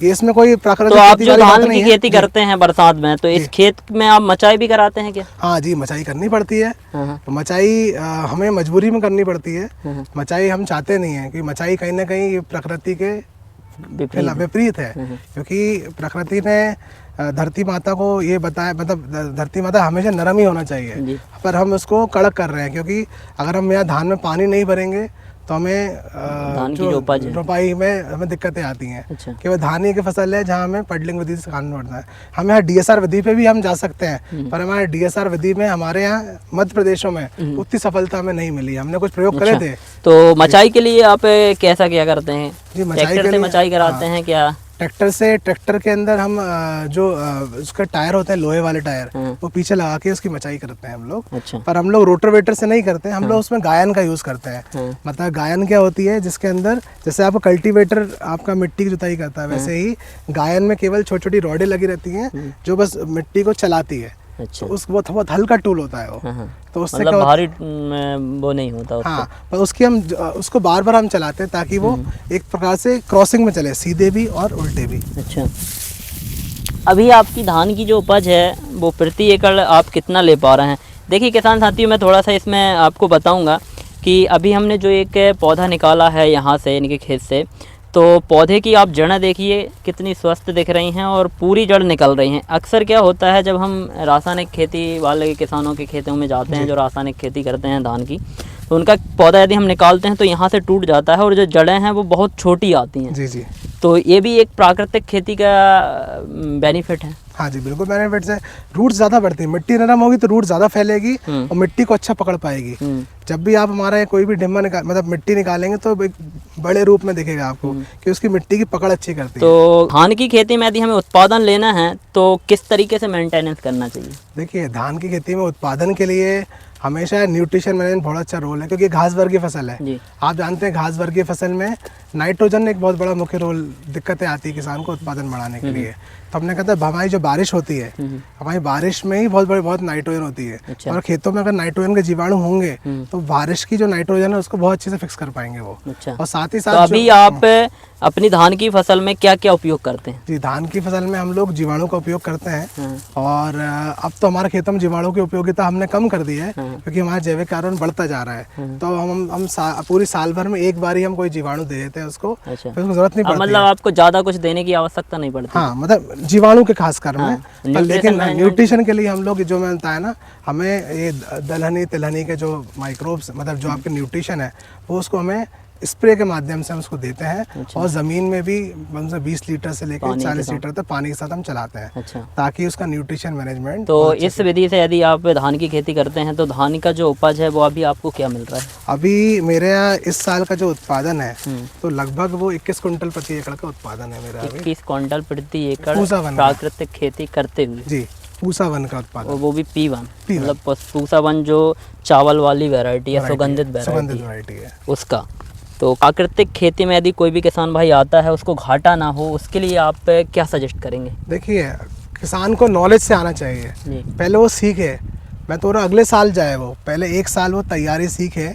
ये इसमें कोई प्राकृतिक, तो आप जो धान की खेती करते हैं बरसात में, तो इस खेत में आप मचाई भी कराते हैं क्या? हाँ जी, मचाई करनी पड़ती है। तो मचाई हमें मजबूरी में करनी पड़ती है। मचाई हम चाहते नहीं है, कि मचाई कहीं ना कहीं प्रकृति के विपरीत है। क्योंकि प्रकृति ने धरती माता को ये बताया, मतलब धरती माता हमेशा नरम ही होना चाहिए, पर हम उसको कड़क कर रहे हैं। क्योंकि अगर हम यहाँ धान में पानी नहीं भरेंगे तो हमें धान की रोपाई में हमें दिक्कतें आती हैं। अच्छा। केवल धान ही की फसल है जहाँ हमें पडलिंग विधि से काम पड़ता है। हम यहाँ डीएसआर विधि पे भी हम जा सकते हैं, पर हमारे डीएसआर विधि में हमारे यहाँ मध्य प्रदेशों में उतनी सफलता हमें नहीं मिली। हमने कुछ प्रयोग करे थे। तो मचाई के लिए आप कैसा क्या करते हैं? जी, ट्रैक्टर से मचाई कराते हैं क्या? ट्रैक्टर से, ट्रैक्टर के अंदर हम जो उसका टायर होता है, लोहे वाले टायर, वो पीछे लगा के उसकी मचाई करते हैं हम लोग। अच्छा। पर हम लोग रोटावेटर से नहीं करते, हम लोग उसमें गायन का यूज करते हैं। मतलब गायन क्या होती है, जिसके अंदर जैसे आपका कल्टीवेटर आपका मिट्टी की जुताई करता है, वैसे ही गायन में केवल छोटी छोटी रॉडें लगी रहती हैं जो बस मिट्टी को चलाती है। अच्छा। तो वो बहुत हल्का टूल होता है वो, तो उससे मतलब भारी वो नहीं होता उसको। हाँ, पर उसकी हम उसको बार बार हम चलाते हैं ताकि वो एक प्रकार से क्रॉसिंग में चले, सीधे भी और उल्टे भी। अच्छा, अभी आपकी धान की जो उपज है वो प्रति एकड़ आप कितना ले पा रहे हैं? देखिए किसान साथियों, मैं थोड़ा सा इसमें आपको बताऊंगा कि अभी हमने जो एक पौधा निकाला है यहाँ से, इनके खेत से, तो पौधे की आप जड़ें देखिए कितनी स्वस्थ दिख रही हैं और पूरी जड़ निकल रही हैं। अक्सर क्या होता है, जब हम रासायनिक खेती वाले किसानों के खेतों में जाते हैं जो रासायनिक खेती करते हैं धान की, तो उनका पौधा यदि हम निकालते हैं तो यहाँ से टूट जाता है और जो जड़ें हैं वो बहुत छोटी आती हैं। जी जी। तो ये भी एक प्राकृतिक खेती का बेनिफिट है। हाँ जी बिल्कुल बेनिफिट्स है। रूट ज़्यादा बढ़ती है, मिट्टी नरम होगी तो रूट ज़्यादा फैलेगी और मिट्टी को अच्छा पकड़ पाएगी। जब भी आप हमारा कोई भी डिम्बा मतलब मिट्टी निकालेंगे तो एक बड़े रूप में दिखेगा आपको कि उसकी मिट्टी की पकड़ अच्छी करती है। तो धान की खेती में यदि हमें उत्पादन लेना है तो किस तरीके से मेंटेनेंस करना चाहिए? देखिए धान की खेती में उत्पादन के लिए हमेशा न्यूट्रिशन मैनेजमेंट बहुत अच्छा रोल है, क्योंकि घास वर्गीय फसल है। आप जानते हैं घास वर्गीय फसल में नाइट्रोजन एक बहुत बड़ा मुख्य रोल, दिक्कतें आती है किसान को उत्पादन बढ़ाने के लिए। तो हमने कहा था हमारी जो बारिश होती है, हमारी बारिश में ही बहुत नाइट्रोजन होती है। और खेतों में अगर नाइट्रोजन के जीवाणु होंगे तो बारिश की जो नाइट्रोजन है उसको बहुत अच्छे से फिक्स कर पाएंगे वो। और साथ ही साथ तो अभी आप अपनी धान की फसल में क्या क्या उपयोग करते हैं? जी धान की फसल में हम लोग जीवाणु का उपयोग करते हैं। और अब तो हमारे खेतों में जीवाणु की उपयोगिता हमने कम कर दी है, क्योंकि हमारा जैविक कार्बन बढ़ता जा रहा है। तो हम पूरी साल भर में एक बार ही हम कोई जीवाणु दे देते हैं उसको। अच्छा। फिर उसको जरूरत नहीं पड़ती। मतलब आपको ज्यादा कुछ देने की आवश्यकता नहीं पड़ती। हाँ मतलब जीवाणु के खास कर में। लेकिन न्यूट्रिशन के लिए हम लोग जो मैंने बताया ना, हमें ये दलहनी तिलहनी के जो माइक्रोब्स मतलब जो आपके न्यूट्रिशन है वो उसको हमें स्प्रे के माध्यम से हम उसको देते हैं। अच्छा। और ज़मीन में भी 20 लीटर से लेकर 40 लीटर तक पानी के साथ हम चलाते हैं। अच्छा। ताकि उसका न्यूट्रिशन मैनेजमेंट। तो इस विधि से यदि आप धान की खेती करते हैं तो धान का जो उपज है वो अभी आपको क्या मिल रहा है? अभी मेरे यहाँ इस साल का जो उत्पादन है तो लगभग वो 21 कुंटल प्रति एकड़ का उत्पादन है मेरा। 21 क्विंटल प्रति एकड़ प्राकृतिक खेती करते हुए? जी पूसा वन का उत्पादन। वो भी P1 मतलब पूसा वन जो चावल वाली वैरायटी है, सुगंधित वैरायटी है उसका। तो प्राकृतिक खेती में यदि कोई भी किसान भाई आता है उसको घाटा ना हो, उसके लिए आप क्या सजेस्ट करेंगे? देखिए किसान को नॉलेज से आना चाहिए, पहले वो सीखे। मैं तो अगले साल जाए, वो पहले एक साल वो तैयारी सीखे,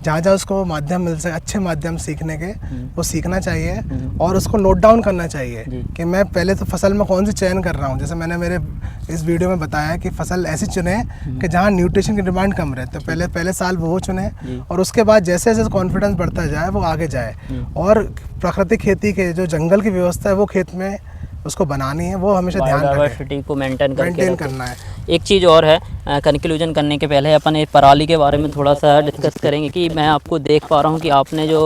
जहाँ जहाँ उसको माध्यम मिल सके, अच्छे माध्यम सीखने के वो सीखना चाहिए। और उसको नोट डाउन करना चाहिए कि मैं पहले तो फसल में कौन सी चयन कर रहा हूँ। जैसे मैंने मेरे इस वीडियो में बताया कि फसल ऐसी चुने कि जहाँ न्यूट्रिशन की डिमांड कम रहे, तो पहले साल वो चुने और उसके बाद जैसे जैसे कॉन्फिडेंस बढ़ता जाए वो आगे जाए। और प्राकृतिक खेती के जो जंगल की व्यवस्था है वो खेत में उसको बनानी है, वो हमेशा ध्यान बायोडाइवर्सिटी को मेंटेन करना है। एक चीज़ और है, कंक्लूजन करने के पहले अपन एक पराली के बारे में थोड़ा सा डिस्कस करेंगे कि मैं आपको देख पा रहा हूँ कि आपने जो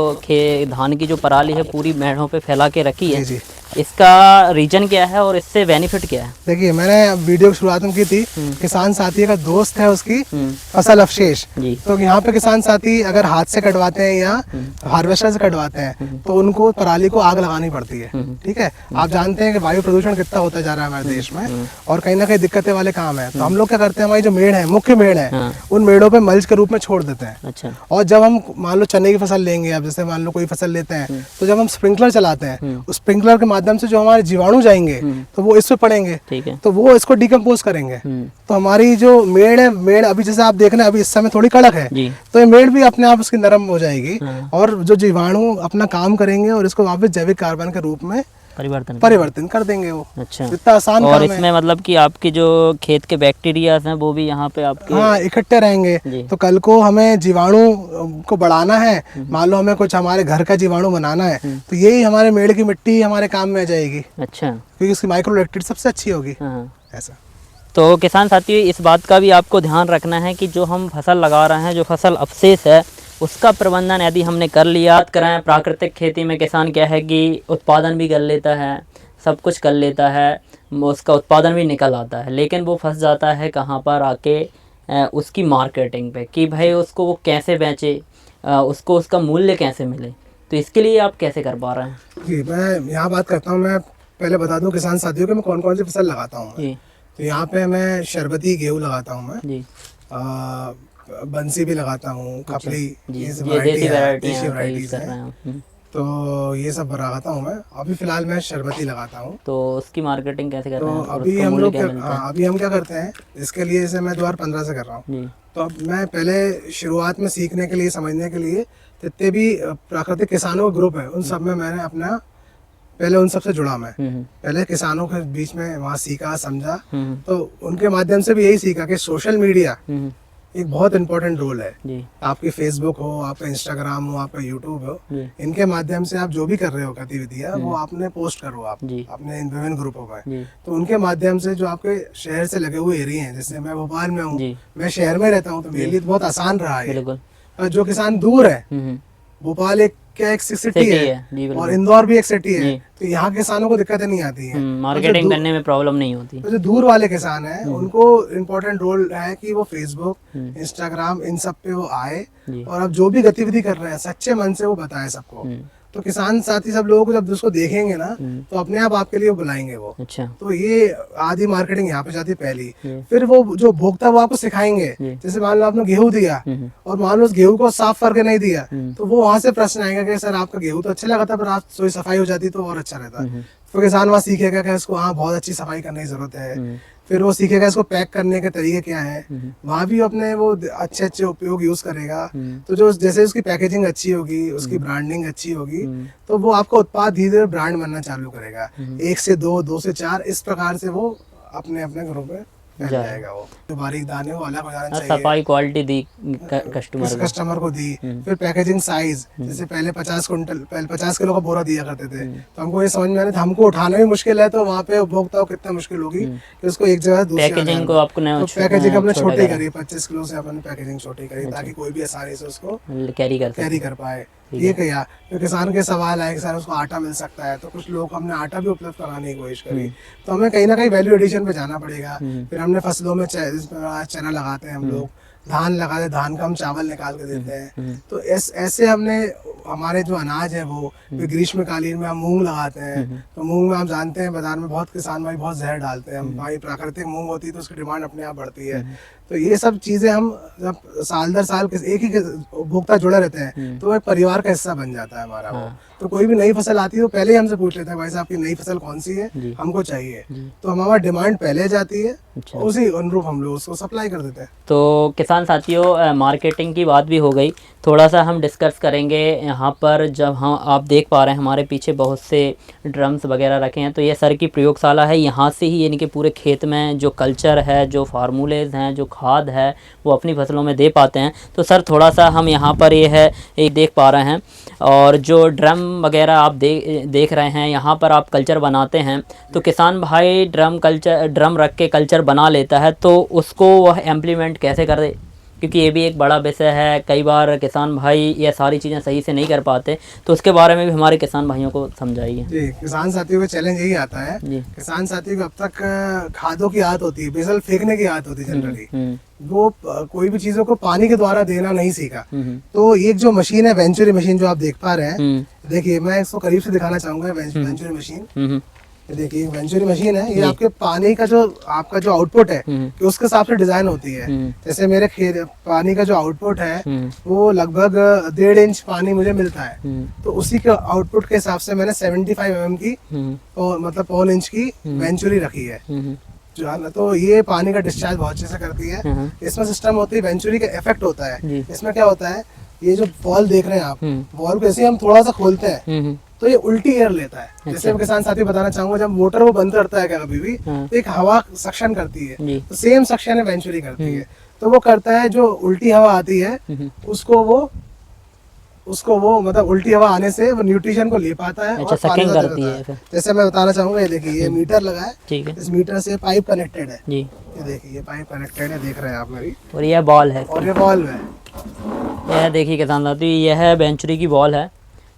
धान की जो पराली है पूरी मेढ़ों पे फैला के रखी है। जी। इसका रीजन क्या है और इससे बेनिफिट क्या है? देखिए मैंने वीडियो की शुरुआत में की थी, किसान साथी का दोस्त है उसकी फसल अवशेष। तो यहाँ पे किसान साथी अगर हाथ से कटवाते हैं या हार्वेस्टर से कटवाते हैं तो उनको पराली को आग लगानी पड़ती है। ठीक है, आप जानते हैं कि वायु प्रदूषण कितना होता जा रहा है हमारे देश में और कहीं ना कहीं दिक्कतें वाले काम है। तो हम लोग क्या करते हैं, हमारी जो मेड़ है, मुख्य मेड़ है, उन मेड़ों पे मल्च के रूप में छोड़ देते हैं। अच्छा। और जब हम मान लो चने की फसल लेंगे, अब जैसे मान लो कोई फसल लेते हैं, तो जब हम स्प्रिंकलर चलाते हैं, उस स्प्रिंकलर के माध्यम से जो हमारे जीवाणु जाएंगे तो वो इस पे पड़ेंगे, तो वो इसको डिकम्पोज करेंगे। तो हमारी जो मेड़ है, मेड़ अभी जैसे आप देख रहे हैं अभी इस समय थोड़ी कड़क है, तो ये मेड़ भी अपने आप उसकी नरम हो जाएगी और जो जीवाणु अपना काम करेंगे और इसको वापस जैविक कार्बन के रूप में परिवर्तन कर देंगे वो। अच्छा, इतना आसान और इसमें मतलब कि आपकी जो खेत के बैक्टीरिया हैं वो भी यहाँ पे आपके इकट्ठे रहेंगे। तो कल को हमें जीवाणु को बढ़ाना है, मान लो हमें कुछ हमारे घर का जीवाणु बनाना है, तो यही हमारे मेड़ की मिट्टी हमारे काम में आ जाएगी। अच्छा, क्योंकि उसकी माइक्रोइलेक्ट्रिक सबसे अच्छी होगी। ऐसा। तो किसान साथियों इस बात का भी आपको ध्यान रखना है कि जो हम फसल लगा रहे हैं, जो फसल अवशेष है, उसका प्रबंधन यदि हमने कर लिया। बात कराएं प्राकृतिक खेती में किसान क्या है कि उत्पादन भी कर लेता है, सब कुछ कर लेता है, उसका उत्पादन भी निकल आता है, लेकिन वो फंस जाता है कहाँ पर आके उसकी मार्केटिंग पे कि भाई उसको वो कैसे बेचे, उसको उसका मूल्य कैसे मिले। तो इसके लिए आप कैसे कर पा रहे हैं? जी मैं यहाँ बात करता हूँ, मैं पहले बता दूँ किसान साथियों के मैं कौन कौन सी फसल लगाता हूँ। तो यहाँ पे मैं शरबती गेहूँ लगाता हूँ, मैं बंसी भी लगाता हूँ, खपली, देसी वैरायटीज है। तो ये सब लगाता हूँ मैं। अभी फिलहाल मैं शरबती लगाता हूँ। तो उसकी मार्केटिंग कैसे कर रहे हैं? अभी हम लोग अभी हम क्या करते हैं इसके लिए, जैसे मैं 2015 से कर रहा हूँ, तो अब मैं पहले शुरुआत में सीखने के लिए, समझने के लिए, जितने भी प्राकृतिक किसानों का ग्रुप है उन सब में मैंने अपना पहले उन सबसे जुड़ा। मैं पहले किसानों के बीच में वहाँ सीखा, समझा, तो उनके माध्यम से भी यही सीखा कि सोशल मीडिया एक बहुत इम्पोर्टेंट रोल है। आपकी फेसबुक हो, आपका इंस्टाग्राम हो, आपका यूट्यूब हो, इनके माध्यम से आप जो भी कर रहे हो गतिविधियां वो आपने पोस्ट करो आप अपने विभिन्न ग्रुपों में। तो उनके माध्यम से जो आपके शहर से लगे हुए एरिया हैं, जैसे मैं भोपाल में हूँ, मैं शहर में रहता हूँ, तो मेरे लिए बहुत आसान रहा है जो किसान दूर है, हम्म, भोपाल एक क्या एक सिटी सिटी है है जी, और बिल्कुल। इंदौर भी एक सिटी है, जी। तो यहाँ के किसानों को दिक्कतें नहीं आती हैं। मार्केटिंग करने में प्रॉब्लम नहीं होती। तो जो दूर वाले किसान हैं उनको इम्पोर्टेंट रोल है कि वो फेसबुक, इंस्टाग्राम इन सब पे वो आए जी। और अब जो भी गतिविधि कर रहे हैं सच्चे मन से वो बताएं सबको। तो किसान साथी सब लोगों को जब उसको देखेंगे ना तो अपने आप आपके लिए वो बुलाएंगे वो। अच्छा। तो ये आधी मार्केटिंग यहाँ पे जाती है पहली। फिर वो जो भोक्ता वो आपको सिखाएंगे, जैसे मान लो आपने गेहूं दिया और मान लो उस गेहूं को साफ करके नहीं दिया, तो वो वहां से प्रश्न आएगा कि सर आपका गेहूं तो अच्छा लगा था पर आप थोड़ी सफाई हो जाती तो और अच्छा रहता। तो किसान वहाँ सीखेगा कि इसको हाँ बहुत अच्छी सफाई करने की जरूरत है। फिर वो सीखेगा इसको पैक करने के तरीके क्या हैं, वहाँ भी अपने वो अच्छे अच्छे उपयोग यूज करेगा। तो जो जैसे उसकी पैकेजिंग अच्छी होगी, उसकी ब्रांडिंग अच्छी होगी, तो वो आपका उत्पाद धीरे धीरे ब्रांड बनना चालू करेगा। 1 से 2, 2 से 4 इस प्रकार से वो अपने अपने घरों में फैल जाएगा। वो जो बारीक दाने वो अलग हो जाना चाहिए। सफाई क्वालिटी दी कस्टमर को दी। फिर पैकेजिंग साइज, जैसे पहले 50 किलो का बोरा दिया करते थे, तो हमको ये समझ में आया था हमको उठाना भी मुश्किल है, तो वहाँ पे उपभोक्ता को कितना मुश्किल होगी कि उसको एक जगह दूसरी पैकेजिंग को आपको तो पैकेजिंग हमने छोटी करी, 25 किलो से अपन पैकेजिंग छोटी करी ताकि कोई भी आसानी से उसको कैरी कर पाए। ये किया। तो किसान के सवाल आए कि सर उसको आटा मिल सकता है, तो कुछ लोग हमने आटा भी उपलब्ध कराने की कोशिश करी। तो हमें कहीं ना कहीं वैल्यू एडिशन पे जाना पड़ेगा। फिर हमने फसलों में चना लगाते हैं हम लोग, धान लगाते, धान का हम चावल निकाल के देते हैं। तो ऐसे हमने हमारे जो अनाज है वो ग्रीष्मकालीन में हम मूंग लगाते हैं। तो मूंग में हम जानते हैं बाजार में बहुत किसान भाई बहुत जहर डालते हैं। हम भाई प्राकृतिक मूंग होती है तो उसकी डिमांड अपने आप बढ़ती है। तो ये सब चीजें हम जब साल दर साल एक ही उपभोक्ता जुड़े रहते हैं तो वो एक परिवार का हिस्सा बन जाता है हमारा। वो तो कोई भी नई फसल आती है तो पहले ही हमसे पूछ लेते हैं भाई साहब की नई फसल कौन सी है, हमको चाहिए। तो हमारा डिमांड पहले जाती है, उसी अनुरूप हम लोग उसको सप्लाई कर देते हैं। तो किसान साथियों, मार्केटिंग की बात भी हो गई, थोड़ा सा हम डिस्कस करेंगे यहाँ पर। जब हम आप देख पा रहे हैं हमारे पीछे बहुत से ड्रम्स वगैरह रखे हैं, तो ये सर की प्रयोगशाला है। यहाँ से ही यानी कि पूरे खेत में जो कल्चर है, जो फार्मूलेज हैं, जो खाद है, वो अपनी फसलों में दे पाते हैं। तो सर थोड़ा सा हम यहाँ पर ये है एक देख पा रहे हैं, और जो ड्रम वगैरह आप देख रहे हैं यहाँ पर आप कल्चर बनाते हैं। तो किसान भाई ड्रम रख के कल्चर बना लेता है, तो उसको वह इम्प्लीमेंट कैसे करे, क्योंकि ये भी एक बड़ा विषय है। कई बार किसान भाई ये सारी चीज़ें सही से नहीं कर पाते, तो उसके बारे में भी हमारे किसान भाइयों को समझाइए। जी, किसान साथियों का चैलेंज यही आता है। किसान साथियों को अब तक खादों की आदत होती है, बेसल फेंकने की आदत होती है जनरली। वो कोई भी चीजों को पानी के द्वारा देना नहीं सीखा। तो एक जो मशीन है वेंचुरी मशीन जो आप देख पा रहे हैं, देखिए मैं इसको करीब से दिखाना चाहूंगा। वेंचुरी मशीन देखिए, वेंचुरी मशीन है। ये आपके पानी का जो आपका जो आउटपुट है कि उसके हिसाब से डिजाइन होती है। जैसे मेरे खेत पानी का जो आउटपुट है वो लगभग 1.5 इंच पानी मुझे मिलता है। तो उसी के आउटपुट के हिसाब से मैंने 75 mm की मतलब 1 इंच की वेंचुरी रखी है जो है ना। तो ये पानी का डिस्चार्ज बहुत अच्छे से करती है। इसमें सिस्टम होती है, वेंचुरी का इफेक्ट होता है। इसमें क्या होता है, ये जो वॉल देख रहे हैं आप, वॉल को ऐसे हम थोड़ा सा खोलते हैं तो ये उल्टी एयर लेता है। जैसे मैं किसान साथी बताना चाहूंगा, जब मोटर वो बंद करता है कभी भी तो एक हवा सक्शन करती है, तो सेम सक्शन वेंचुरी करती है। तो वो करता है जो उल्टी हवा आती है उसको वो मतलब उल्टी हवा आने से वो न्यूट्रिशन को ले पाता है और पानी करती है। जैसे मैं बताना चाहूंगा, ये देखिए ये मीटर लगा है, इस मीटर से पाइप कनेक्टेड है। ये देखिए ये पाइप कनेक्टेड है, देख रहे हैं आप मेरी, और ये बॉल है, और ये बॉल है। यह देखिए किसान साथी, यह वेंचुरी की बॉल है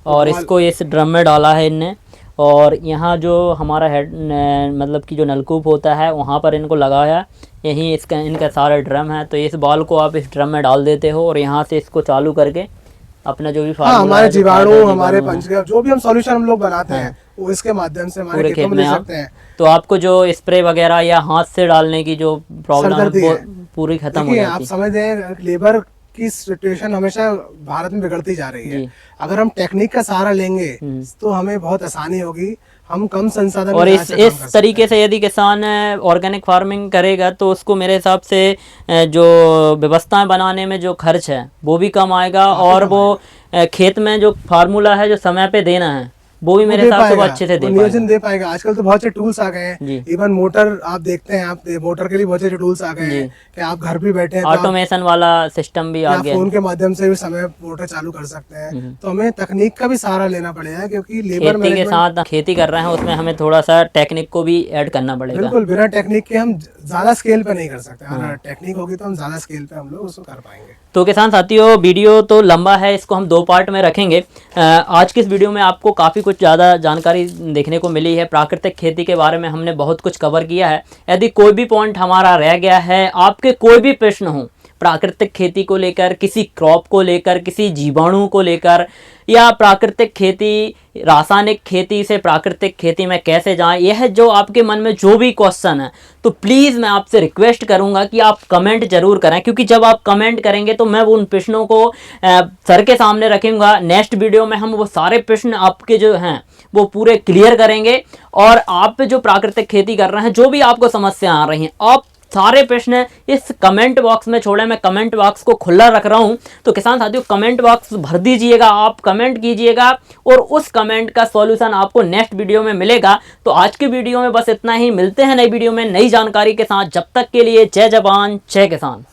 और इसको इस ड्रम में डाला है इनने। और यहाँ जो हमारा हेड मतलब कि जो नलकूप होता है वहाँ पर इनको लगाया, यही इसका इनका सारा ड्रम है। तो इस बॉल को आप इस ड्रम में डाल देते हो और यहाँ से इसको चालू करके अपना जो भी हमारे जीवाणु, हमारे पंचगव्य, जो भी हम सॉल्यूशन हम लोग बनाते हैं वो इसके माध्यम से हमारे खेतों में ले सकते हैं। तो आपको जो स्प्रे वगैरह या हाथ से डालने की जो प्रॉब्लम है वो पूरी खत्म हो जाती है। आप समझ रहे, लेबर की सिचुएशन हमेशा भारत में बिगड़ती जा रही है। अगर हम टेक्निक का सहारा लेंगे तो हमें बहुत आसानी होगी, हम कम संसाधन और इस तरीके से यदि किसान ऑर्गेनिक फार्मिंग करेगा तो उसको मेरे हिसाब से जो व्यवस्थाएं बनाने में जो खर्च है वो भी कम आएगा, और वो खेत में जो फार्मूला है जो समय पे देना है वो भी मेरे हिसाब से वो अच्छे से नियोजन दे पाएगा। आजकल तो बहुत से टूल्स आ गए हैं, इवन मोटर आप देखते हैं, आप मोटर के लिए बहुत से टूल्स आ गए हैं कि आप घर भी बैठे हैं ऑटोमेशन वाला सिस्टम भी आ गया, फोन के माध्यम से भी समय मोटर चालू कर सकते हैं। तो हमें तकनीक का भी सहारा लेना पड़ेगा, क्योंकि लेबर खेती के साथ खेती कर रहे हैं उसमें हमें थोड़ा सा टेक्निक को भी ऐड करना पड़ेगा। बिल्कुल, बिना टेक्निक के हम ज्यादा स्केल पे नहीं कर सकते, अगर टेक्निक होगी तो हम ज्यादा स्केल पे हम लोग उसको कर पाएंगे। तो किसान साथियों, वीडियो तो लंबा है, इसको हम 2 पार्ट में रखेंगे। आज की इस वीडियो में आपको काफ़ी कुछ ज़्यादा जानकारी देखने को मिली है। प्राकृतिक खेती के बारे में हमने बहुत कुछ कवर किया है। यदि कोई भी पॉइंट हमारा रह गया है, आपके कोई भी प्रश्न हो प्राकृतिक खेती को लेकर, किसी क्रॉप को लेकर, किसी जीवाणु को लेकर, या प्राकृतिक खेती रासायनिक खेती से प्राकृतिक खेती में कैसे जाएं, यह जो आपके मन में जो भी क्वेश्चन है, तो प्लीज़ मैं आपसे रिक्वेस्ट करूंगा कि आप कमेंट जरूर करें, क्योंकि जब आप कमेंट करेंगे तो मैं उन प्रश्नों को सर के सामने रखूंगा। नेक्स्ट वीडियो में हम वो सारे प्रश्न आपके जो हैं वो पूरे क्लियर करेंगे, और आप जो प्राकृतिक खेती कर रहे हैं, जो भी आपको समस्या आ रही हैं, आप सारे प्रश्न इस कमेंट बॉक्स में छोड़े। मैं कमेंट बॉक्स को खुला रख रहा हूं, तो किसान साथियों कमेंट बॉक्स भर दीजिएगा, आप कमेंट कीजिएगा, और उस कमेंट का सॉल्यूशन आपको नेक्स्ट वीडियो में मिलेगा। तो आज की वीडियो में बस इतना ही, मिलते हैं नई वीडियो में नई जानकारी के साथ। जब तक के लिए जय जवान जय किसान।